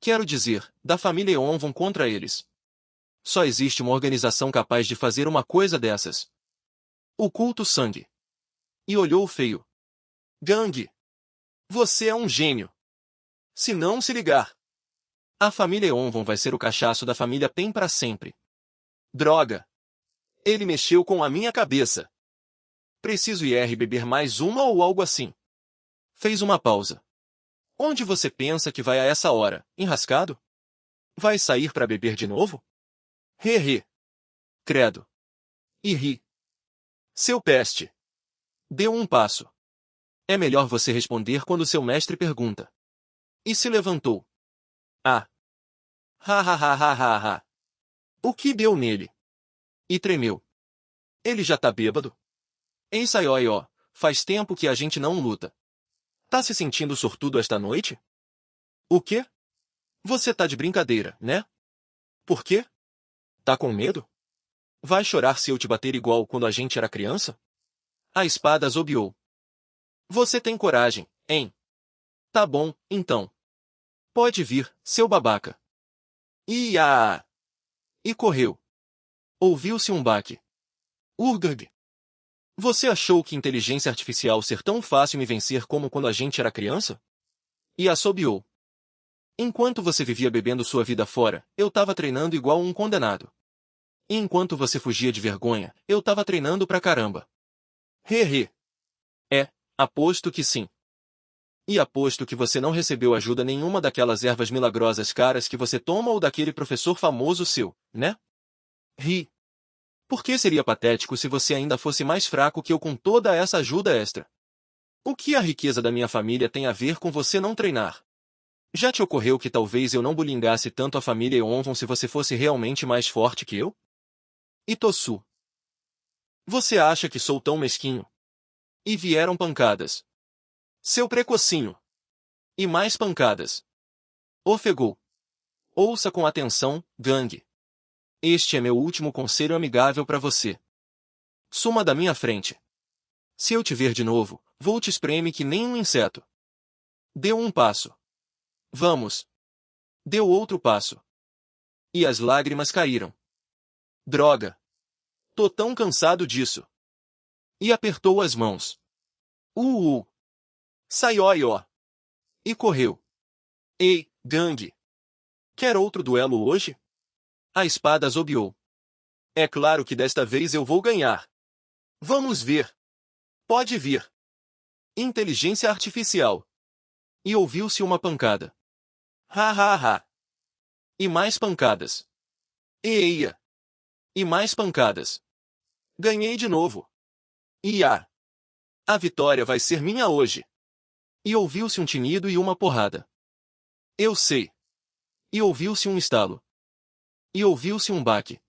Quero dizer, da família Onvon contra eles. Só existe uma organização capaz de fazer uma coisa dessas. O culto sangue. E olhou feio. Gang! Você é um gênio. Se não se ligar. A família Onvon vai ser o cachaço da família Pen para sempre. Droga! Ele mexeu com a minha cabeça. Preciso ir beber mais uma ou algo assim. Fez uma pausa. Onde você pensa que vai a essa hora, enrascado? Vai sair para beber de novo? Ri. Credo. E ri. Seu peste. Deu um passo. É melhor você responder quando seu mestre pergunta. E se levantou. Ah. Ha ha ha ha ha ha. O que deu nele? E tremeu. Ele já tá bêbado? Ei Saioi, faz tempo que a gente não luta. Tá se sentindo sortudo esta noite? O quê? Você tá de brincadeira, né? Por quê? Tá com medo? Vai chorar se eu te bater igual quando a gente era criança? A espada assobiou. Você tem coragem, hein? Tá bom, então. Pode vir, seu babaca. Ia! E correu. Ouviu-se um baque. Urgag! Você achou que inteligência artificial ser tão fácil me vencer como quando a gente era criança? E assobiou. Enquanto você vivia bebendo sua vida fora, eu tava treinando igual um condenado. E enquanto você fugia de vergonha, eu tava treinando pra caramba. He. É, aposto que sim. E aposto que você não recebeu ajuda nenhuma daquelas ervas milagrosas caras que você toma ou daquele professor famoso seu, né? Ri. Por que seria patético se você ainda fosse mais fraco que eu com toda essa ajuda extra? O que a riqueza da minha família tem a ver com você não treinar? Já te ocorreu que talvez eu não bullyingasse tanto a família Onvon se você fosse realmente mais forte que eu? E Tossu. Você acha que sou tão mesquinho? E vieram pancadas. Seu precocinho. E mais pancadas. Ofegou. Ouça com atenção, Gang. Este é meu último conselho amigável para você. Suma da minha frente. Se eu te ver de novo, vou te espremer que nem um inseto. Deu um passo. Vamos. Deu outro passo. E as lágrimas caíram. Droga. Tô tão cansado disso. E apertou as mãos. Saioi. E correu. Ei, Gang. Quer outro duelo hoje? A espada assobiou. É claro que desta vez eu vou ganhar. Vamos ver. Pode vir. Inteligência artificial. E ouviu-se uma pancada. Ha. E mais pancadas. Eia. E mais pancadas. Ganhei de novo. Ia. A vitória vai ser minha hoje. E ouviu-se um tinido e uma porrada. Eu sei. E ouviu-se um estalo. E ouviu-se um baque.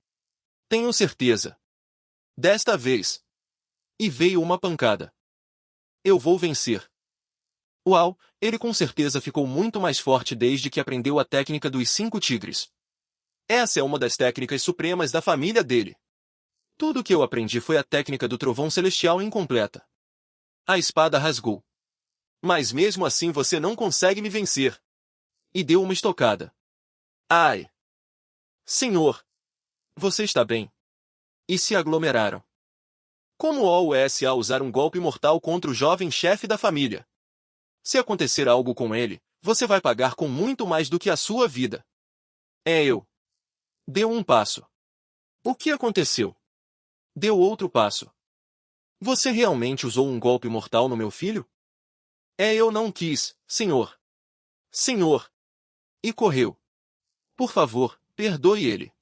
Tenho certeza. Desta vez. E veio uma pancada. Eu vou vencer. Uau, ele com certeza ficou muito mais forte desde que aprendeu a técnica dos 5 tigres. Essa é uma das técnicas supremas da família dele. Tudo que eu aprendi foi a técnica do trovão celestial incompleta. A espada rasgou. Mas mesmo assim você não consegue me vencer. E deu uma estocada. Ai! Senhor! Você está bem? E se aglomeraram. Como OUSA usar um golpe mortal contra o jovem chefe da família? Se acontecer algo com ele, você vai pagar com muito mais do que a sua vida. É eu. Deu um passo. O que aconteceu? Deu outro passo. Você realmente usou um golpe mortal no meu filho? Eu não quis, senhor. Senhor. E correu. Por favor, perdoe ele.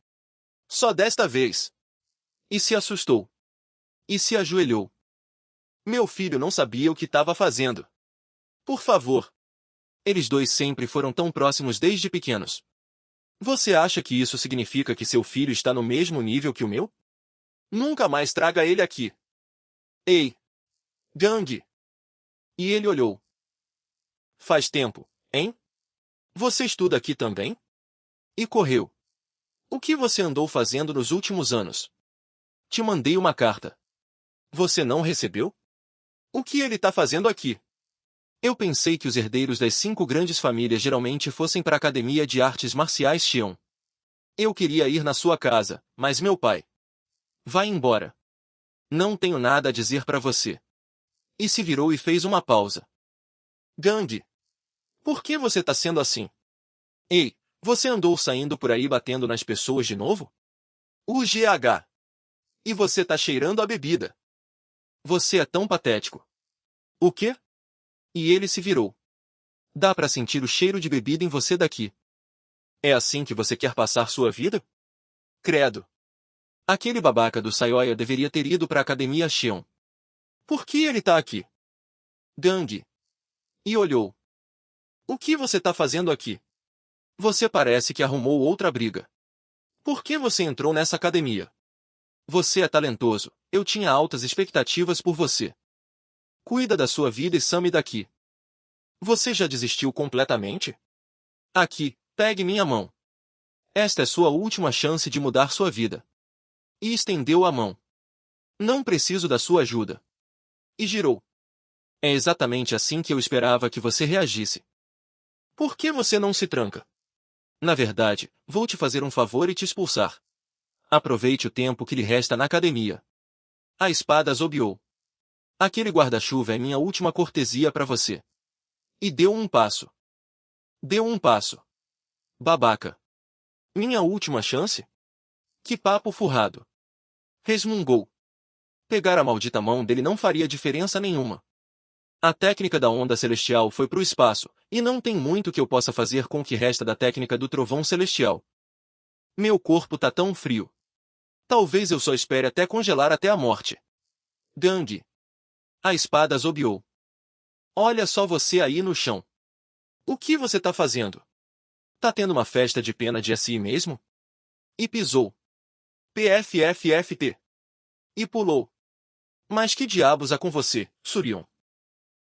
Só desta vez. E se assustou. E se ajoelhou. Meu filho não sabia o que estava fazendo. Por favor. Eles dois sempre foram tão próximos desde pequenos. Você acha que isso significa que seu filho está no mesmo nível que o meu? Nunca mais traga ele aqui. Ei! Gang! E ele olhou. Faz tempo, hein? Você estuda aqui também? E correu. O que você andou fazendo nos últimos anos? Te mandei uma carta. Você não recebeu? O que ele está fazendo aqui? Eu pensei que os herdeiros das 5 grandes famílias geralmente fossem para a Academia de Artes Marciais Xion. Eu queria ir na sua casa, mas meu pai. Vai embora. Não tenho nada a dizer para você. E se virou e fez uma pausa. Gang. Por que você tá sendo assim? Ei, você andou saindo por aí batendo nas pessoas de novo? UGH. E você tá cheirando a bebida. Você é tão patético. O quê? E ele se virou. Dá pra sentir o cheiro de bebida em você daqui. É assim que você quer passar sua vida? Credo. Aquele babaca do Saioia deveria ter ido pra Academia Xion. Por que ele tá aqui? Gang. E olhou. O que você tá fazendo aqui? Você parece que arrumou outra briga. Por que você entrou nessa academia? Você é talentoso, eu tinha altas expectativas por você. Cuida da sua vida e some daqui. Você já desistiu completamente? Aqui, pegue minha mão. Esta é sua última chance de mudar sua vida. E estendeu a mão. Não preciso da sua ajuda. E girou. É exatamente assim que eu esperava que você reagisse. Por que você não se tranca? Na verdade, vou te fazer um favor e te expulsar. Aproveite o tempo que lhe resta na academia. A espada assobiou. Aquele guarda-chuva é minha última cortesia para você. E deu um passo. Deu um passo. Babaca. Minha última chance? Que papo furrado. Resmungou. Pegar a maldita mão dele não faria diferença nenhuma. A técnica da onda celestial foi pro espaço, e não tem muito que eu possa fazer com o que resta da técnica do trovão celestial. Meu corpo tá tão frio. Talvez eu só espere até congelar até a morte. Gang. A espada assobiou. Olha só você aí no chão. O que você tá fazendo? Tá tendo uma festa de pena de si mesmo? E pisou. PFFFT. E pulou. Mas que diabos há com você, Surion?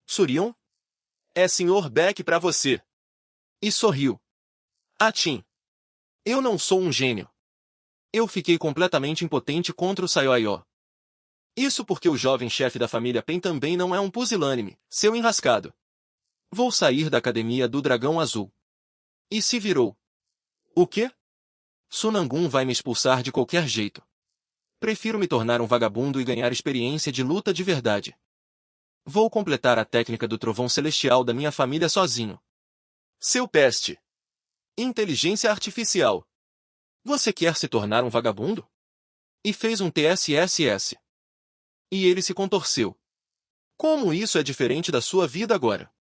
Surion? É Sr. Beck pra você. E sorriu. Atim. Eu não sou um gênio. Eu fiquei completamente impotente contra o Saioió. Isso porque o jovem chefe da família Pen também não é um pusilânime, seu enrascado. Vou sair da academia do Dragão Azul. E se virou. O quê? Sunangun vai me expulsar de qualquer jeito. Prefiro me tornar um vagabundo e ganhar experiência de luta de verdade. Vou completar a técnica do trovão celestial da minha família sozinho. Seu peste. Inteligência artificial. Você quer se tornar um vagabundo? E fez um TSSS. E ele se contorceu. Como isso é diferente da sua vida agora?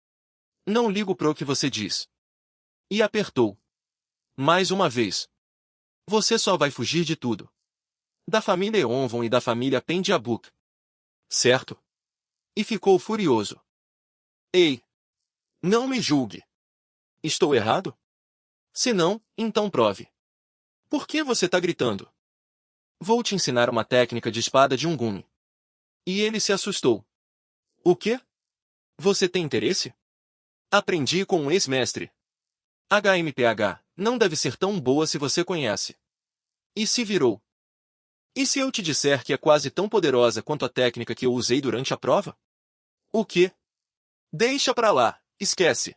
Não ligo pro que você diz. E apertou. Mais uma vez. Você só vai fugir de tudo. Da família Eonvon e da família Pendiabuk. Certo? E ficou furioso. Ei! Não me julgue. Estou errado? Se não, então prove. Por que você tá gritando? Vou te ensinar uma técnica de espada de Ungumi. E ele se assustou. O quê? Você tem interesse? Aprendi com um ex-mestre. HMPH, não deve ser tão boa se você conhece. E se virou. E se eu te disser que é quase tão poderosa quanto a técnica que eu usei durante a prova? O quê? Deixa pra lá, esquece.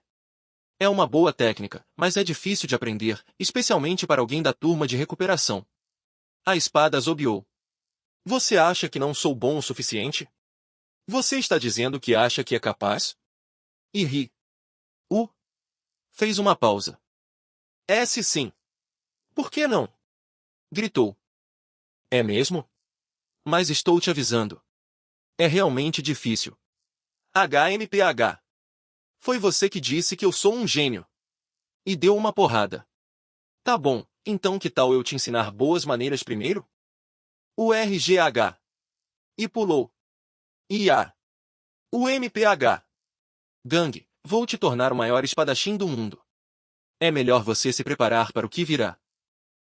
É uma boa técnica, mas é difícil de aprender, especialmente para alguém da turma de recuperação. A espada assobiou. Você acha que não sou bom o suficiente? Você está dizendo que acha que é capaz? E ri. Fez uma pausa. Sim. Por que não? Gritou. É mesmo? Mas estou te avisando. É realmente difícil. HMPH. Foi você que disse que eu sou um gênio. E deu uma porrada. Tá bom, então que tal eu te ensinar boas maneiras primeiro? O RGH. E pulou. IA. O MPH. Gang, vou te tornar o maior espadachim do mundo. É melhor você se preparar para o que virá.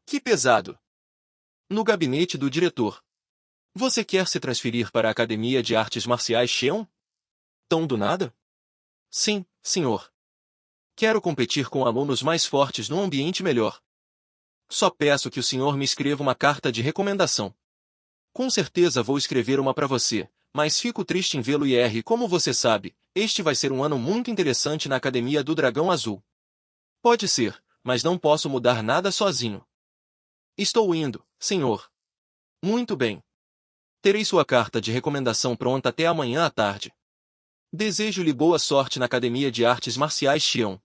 Que pesado. No gabinete do diretor. Você quer se transferir para a Academia de Artes Marciais Cheon? Tão do nada? Sim, senhor. Quero competir com alunos mais fortes num ambiente melhor. Só peço que o senhor me escreva uma carta de recomendação. Com certeza vou escrever uma para você, mas fico triste em vê-lo ir. Como você sabe, este vai ser um ano muito interessante na Academia do Dragão Azul. Pode ser, mas não posso mudar nada sozinho. Estou indo, senhor. Muito bem. Terei sua carta de recomendação pronta até amanhã à tarde. Desejo-lhe boa sorte na Academia de Artes Marciais Xion.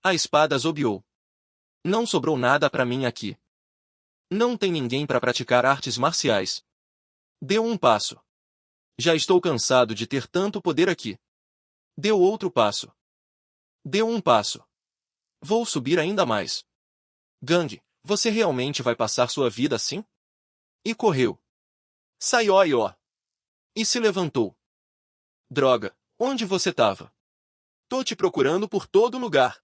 A espada zobeou. Não sobrou nada para mim aqui. Não tem ninguém para praticar artes marciais. Deu um passo. Já estou cansado de ter tanto poder aqui. Deu outro passo. Deu um passo. Vou subir ainda mais. Gang, você realmente vai passar sua vida assim? E correu. Saiu. E se levantou. Droga, onde você tava? Tô te procurando por todo lugar.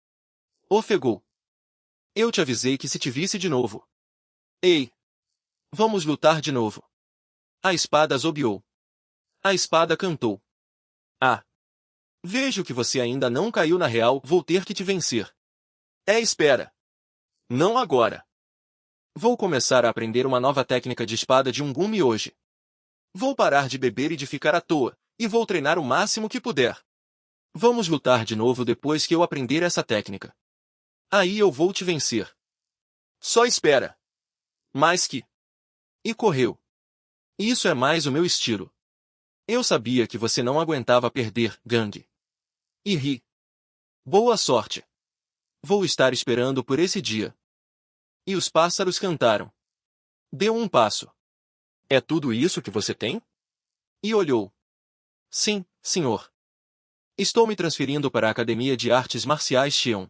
Ofegou. Eu te avisei que se te visse de novo. Ei! Vamos lutar de novo. A espada zobeou. A espada cantou. Ah! Vejo que você ainda não caiu na real, vou ter que te vencer. Espera. Não agora. Vou começar a aprender uma nova técnica de espada de um gume hoje. Vou parar de beber e de ficar à toa, e vou treinar o máximo que puder. Vamos lutar de novo depois que eu aprender essa técnica. Aí eu vou te vencer. Só espera. Mais que... E correu. Isso é mais o meu estilo. Eu sabia que você não aguentava perder, Gang. E ri. Boa sorte. Vou estar esperando por esse dia. E os pássaros cantaram. Deu um passo. É tudo isso que você tem? E olhou. Sim, senhor. Estou me transferindo para a Academia de Artes Marciais Xion.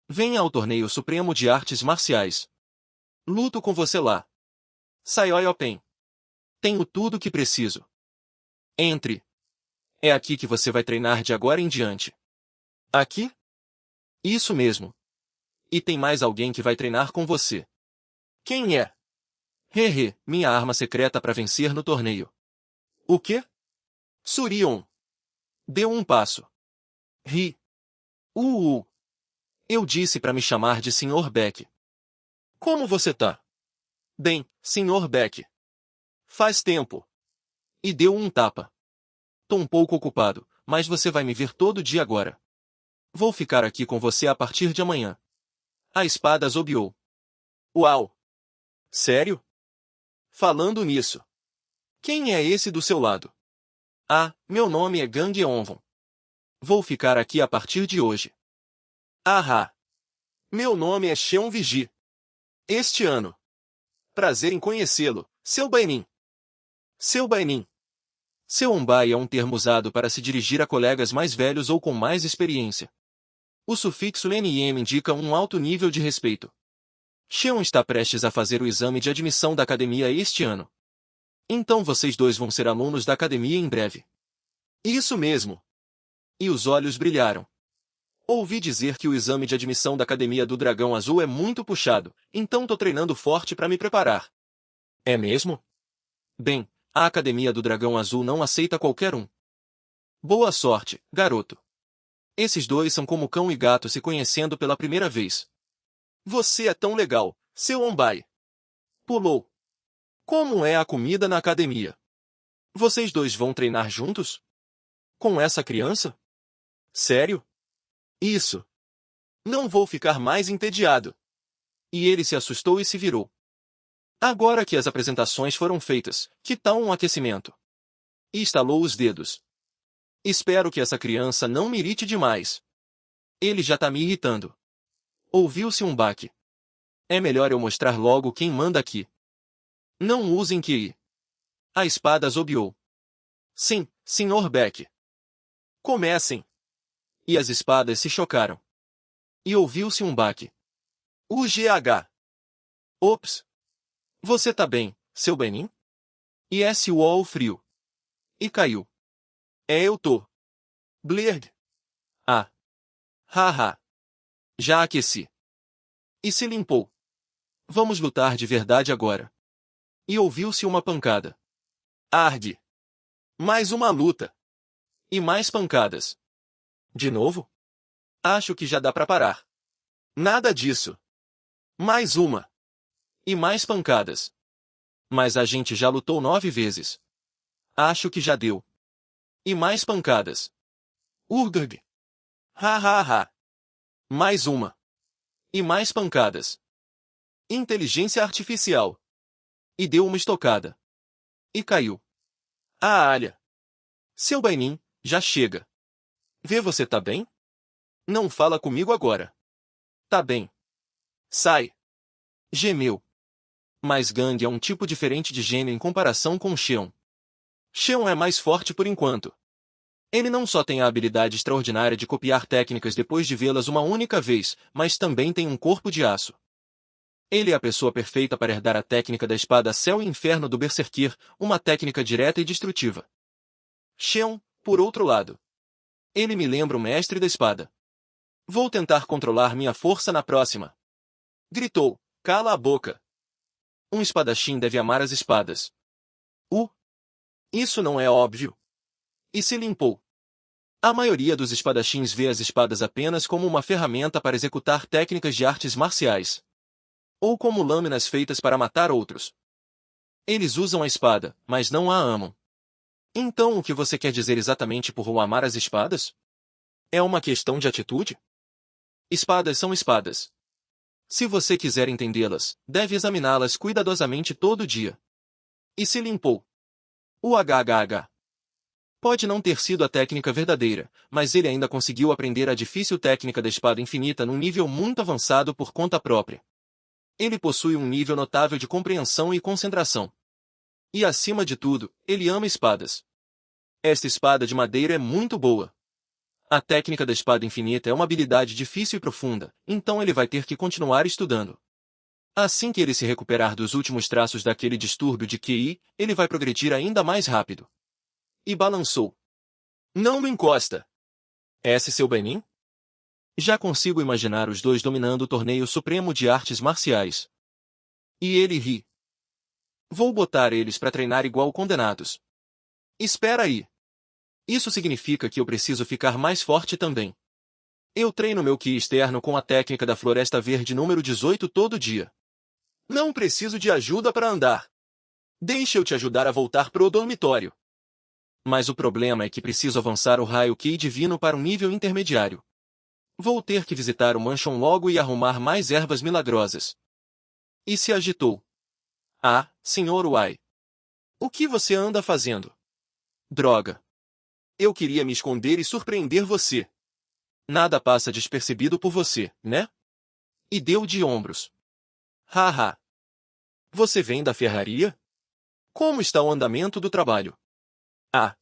Venha ao Torneio Supremo de Artes Marciais. Luto com você lá. Saioiopen. Tenho tudo o que preciso. Entre. É aqui que você vai treinar de agora em diante. Aqui? Isso mesmo. E tem mais alguém que vai treinar com você. Quem é? Hehe, minha arma secreta para vencer no torneio. O quê? Surion. Deu um passo. Ri. Eu disse para me chamar de Sr. Beck. Como você tá? Bem, Sr. Beck. Faz tempo. E deu um tapa. Tô um pouco ocupado, mas você vai me ver todo dia agora. Vou ficar aqui com você a partir de amanhã. A espada zobeou. Uau! Sério? Falando nisso. Quem é esse do seu lado? Ah, meu nome é Gang Onvon. Vou ficar aqui a partir de hoje. Ahá! Meu nome é Xion Vigi. Este ano. Prazer em conhecê-lo, seu Bainin. Seu Bainin. Seu Ombai é um termo usado para se dirigir a colegas mais velhos ou com mais experiência. O sufixo NIM indica um alto nível de respeito. Xion está prestes a fazer o exame de admissão da academia este ano. Então vocês dois vão ser alunos da academia em breve. Isso mesmo. E os olhos brilharam. Ouvi dizer que o exame de admissão da Academia do Dragão Azul é muito puxado, então tô treinando forte para me preparar. É mesmo? Bem, a Academia do Dragão Azul não aceita qualquer um. Boa sorte, garoto. Esses dois são como cão e gato se conhecendo pela primeira vez. Você é tão legal, seu Ombai. Pulou. Como é a comida na academia? Vocês dois vão treinar juntos? Com essa criança? Sério? Isso. Não vou ficar mais entediado. E ele se assustou e se virou. Agora que as apresentações foram feitas, que tal um aquecimento? E estalou os dedos. Espero que essa criança não me irrite demais. Ele já tá me irritando. Ouviu-se um baque. É melhor eu mostrar logo quem manda aqui. Não usem QI. A espada zobeou. Sim, Sr. Beck. Comecem. E as espadas se chocaram. E ouviu-se um baque. UGH. Ops. Você tá bem, seu Benin? E SUO frio. E caiu. Eu tô. Blerd. Ah. Haha. Já aqueci. E se limpou. Vamos lutar de verdade agora. E ouviu-se uma pancada. Arde. Mais uma luta. E mais pancadas. De novo? Acho que já dá pra parar. Nada disso. Mais uma. E mais pancadas. Mas a gente já lutou 9 vezes. Acho que já deu. E mais pancadas. Urgag. Ha ha ha. Mais uma. E mais pancadas. Inteligência artificial. E deu uma estocada. E caiu. Ah, alha. Seu Benin, já chega. Vê, você tá bem? Não fala comigo agora. Tá bem. Sai. Gemeu. Mas Gang é um tipo diferente de gênio em comparação com Xion. Xion é mais forte por enquanto. Ele não só tem a habilidade extraordinária de copiar técnicas depois de vê-las uma única vez, mas também tem um corpo de aço. Ele é a pessoa perfeita para herdar a técnica da espada Céu e Inferno do Berserkir, uma técnica direta e destrutiva. Xion, por outro lado. Ele me lembra o mestre da espada. Vou tentar controlar minha força na próxima. Gritou, cala a boca. Um espadachim deve amar as espadas. Isso não é óbvio. E se limpou. A maioria dos espadachins vê as espadas apenas como uma ferramenta para executar técnicas de artes marciais. Ou como lâminas feitas para matar outros. Eles usam a espada, mas não a amam. Então o que você quer dizer exatamente por amar as espadas? É uma questão de atitude? Espadas são espadas. Se você quiser entendê-las, deve examiná-las cuidadosamente todo dia. E se limpou. O HHH. Pode não ter sido a técnica verdadeira, mas ele ainda conseguiu aprender a difícil técnica da espada infinita num nível muito avançado por conta própria. Ele possui um nível notável de compreensão e concentração. E acima de tudo, ele ama espadas. Esta espada de madeira é muito boa. A técnica da espada infinita é uma habilidade difícil e profunda, então ele vai ter que continuar estudando. Assim que ele se recuperar dos últimos traços daquele distúrbio de QI, ele vai progredir ainda mais rápido. E balançou. Não me encosta. Esse seu Benin? Já consigo imaginar os dois dominando o torneio supremo de artes marciais. E ele ri. Vou botar eles para treinar igual condenados. Espera aí. Isso significa que eu preciso ficar mais forte também. Eu treino meu Ki externo com a técnica da Floresta Verde número 18 todo dia. Não preciso de ajuda para andar. Deixa eu te ajudar a voltar pro dormitório. Mas o problema é que preciso avançar o raio Ki divino para um nível intermediário. Vou ter que visitar o Mansion logo e arrumar mais ervas milagrosas. E se agitou. Ah, Sr. Wai. O que você anda fazendo? Droga. Eu queria me esconder e surpreender você. Nada passa despercebido por você, né? E deu de ombros. Haha. Você vem da ferraria? Como está o andamento do trabalho? Ah.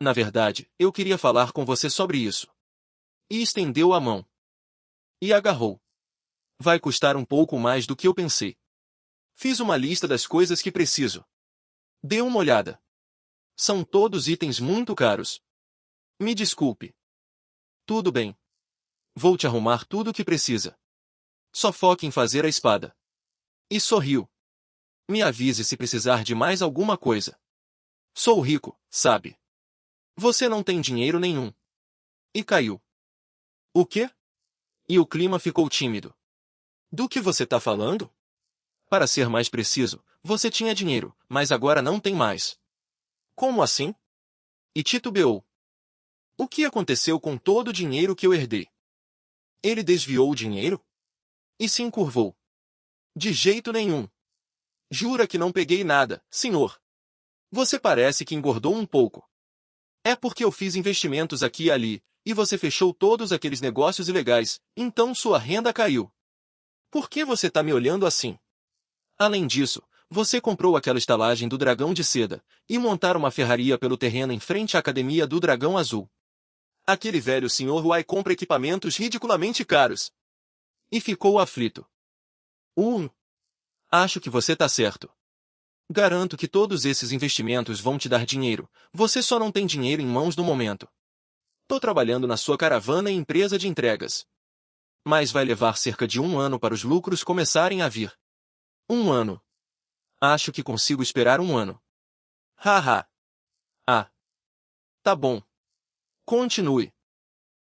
Na verdade, eu queria falar com você sobre isso. E estendeu a mão. E agarrou. Vai custar um pouco mais do que eu pensei. Fiz uma lista das coisas que preciso. Dê uma olhada. São todos itens muito caros. Me desculpe. Tudo bem. Vou te arrumar tudo o que precisa. Só foque em fazer a espada. E sorriu. Me avise se precisar de mais alguma coisa. Sou rico, sabe? Você não tem dinheiro nenhum. E caiu. O quê? E o clima ficou tímido. Do que você tá falando? Para ser mais preciso, você tinha dinheiro, mas agora não tem mais. Como assim? E titubeou. O que aconteceu com todo o dinheiro que eu herdei? Ele desviou o dinheiro? E se encurvou. De jeito nenhum. Jura que não peguei nada, senhor? Você parece que engordou um pouco. É porque eu fiz investimentos aqui e ali, e você fechou todos aqueles negócios ilegais, então sua renda caiu. Por que você tá me olhando assim? Além disso, você comprou aquela estalagem do Dragão de Seda, e montaram uma ferraria pelo terreno em frente à Academia do Dragão Azul. Aquele velho senhor Uai compra equipamentos ridiculamente caros. E ficou aflito. Acho que você tá certo. Garanto que todos esses investimentos vão te dar dinheiro, você só não tem dinheiro em mãos no momento. Tô trabalhando na sua caravana e empresa de entregas. Mas vai levar cerca de 1 ano para os lucros começarem a vir. 1 ano. Acho que consigo esperar 1 ano. Haha. Ah. Tá bom. Continue.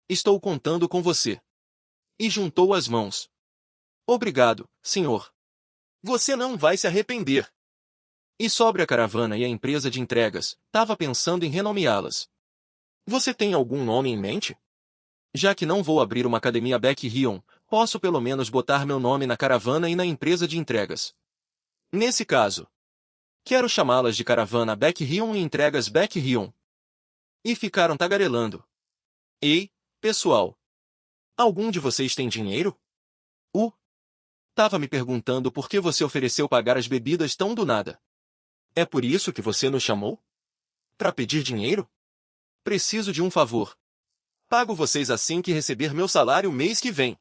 Estou contando com você. E juntou as mãos. Obrigado, senhor. Você não vai se arrepender. E sobre a caravana e a empresa de entregas, tava pensando em renomeá-las. Você tem algum nome em mente? Já que não vou abrir uma academia Backhyon, posso pelo menos botar meu nome na caravana e na empresa de entregas. Nesse caso, quero chamá-las de caravana Backhyon e entregas Backhyon. E ficaram tagarelando. Ei, pessoal! Algum de vocês tem dinheiro? Tava me perguntando por que você ofereceu pagar as bebidas tão do nada. É por isso que você nos chamou? Pra pedir dinheiro? Preciso de um favor. Pago vocês assim que receber meu salário mês que vem.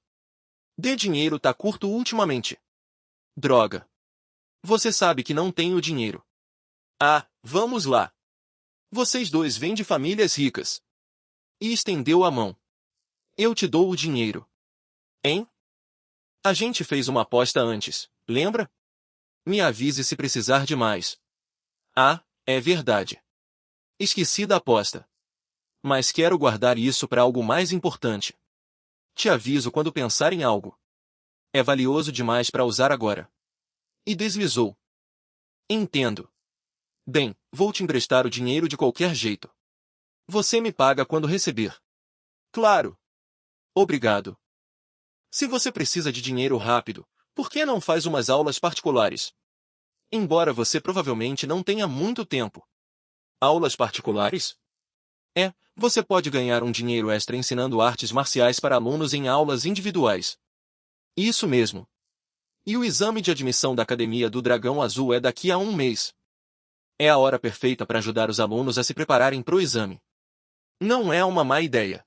De dinheiro tá curto ultimamente. Droga. Você sabe que não tenho dinheiro. Ah, vamos lá. Vocês dois vêm de famílias ricas. E estendeu a mão. Eu te dou o dinheiro. Hein? A gente fez uma aposta antes, lembra? Me avise se precisar de mais. Ah, é verdade. Esqueci da aposta. Mas quero guardar isso para algo mais importante. Te aviso quando pensar em algo. É valioso demais para usar agora. E deslizou. Entendo. Bem, vou te emprestar o dinheiro de qualquer jeito. Você me paga quando receber. Claro. Obrigado. Se você precisa de dinheiro rápido, por que não faz umas aulas particulares? Embora você provavelmente não tenha muito tempo. Aulas particulares? Você pode ganhar um dinheiro extra ensinando artes marciais para alunos em aulas individuais. Isso mesmo. E o exame de admissão da Academia do Dragão Azul é daqui a 1 mês. É a hora perfeita para ajudar os alunos a se prepararem pro exame. Não é uma má ideia.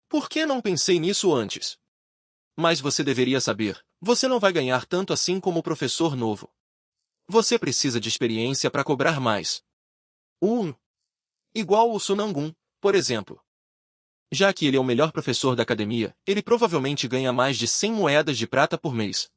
Por que não pensei nisso antes? Mas você deveria saber, você não vai ganhar tanto assim como o professor novo. Você precisa de experiência para cobrar mais. Igual o Sunangun, por exemplo. Já que ele é o melhor professor da academia, ele provavelmente ganha mais de 100 moedas de prata por mês.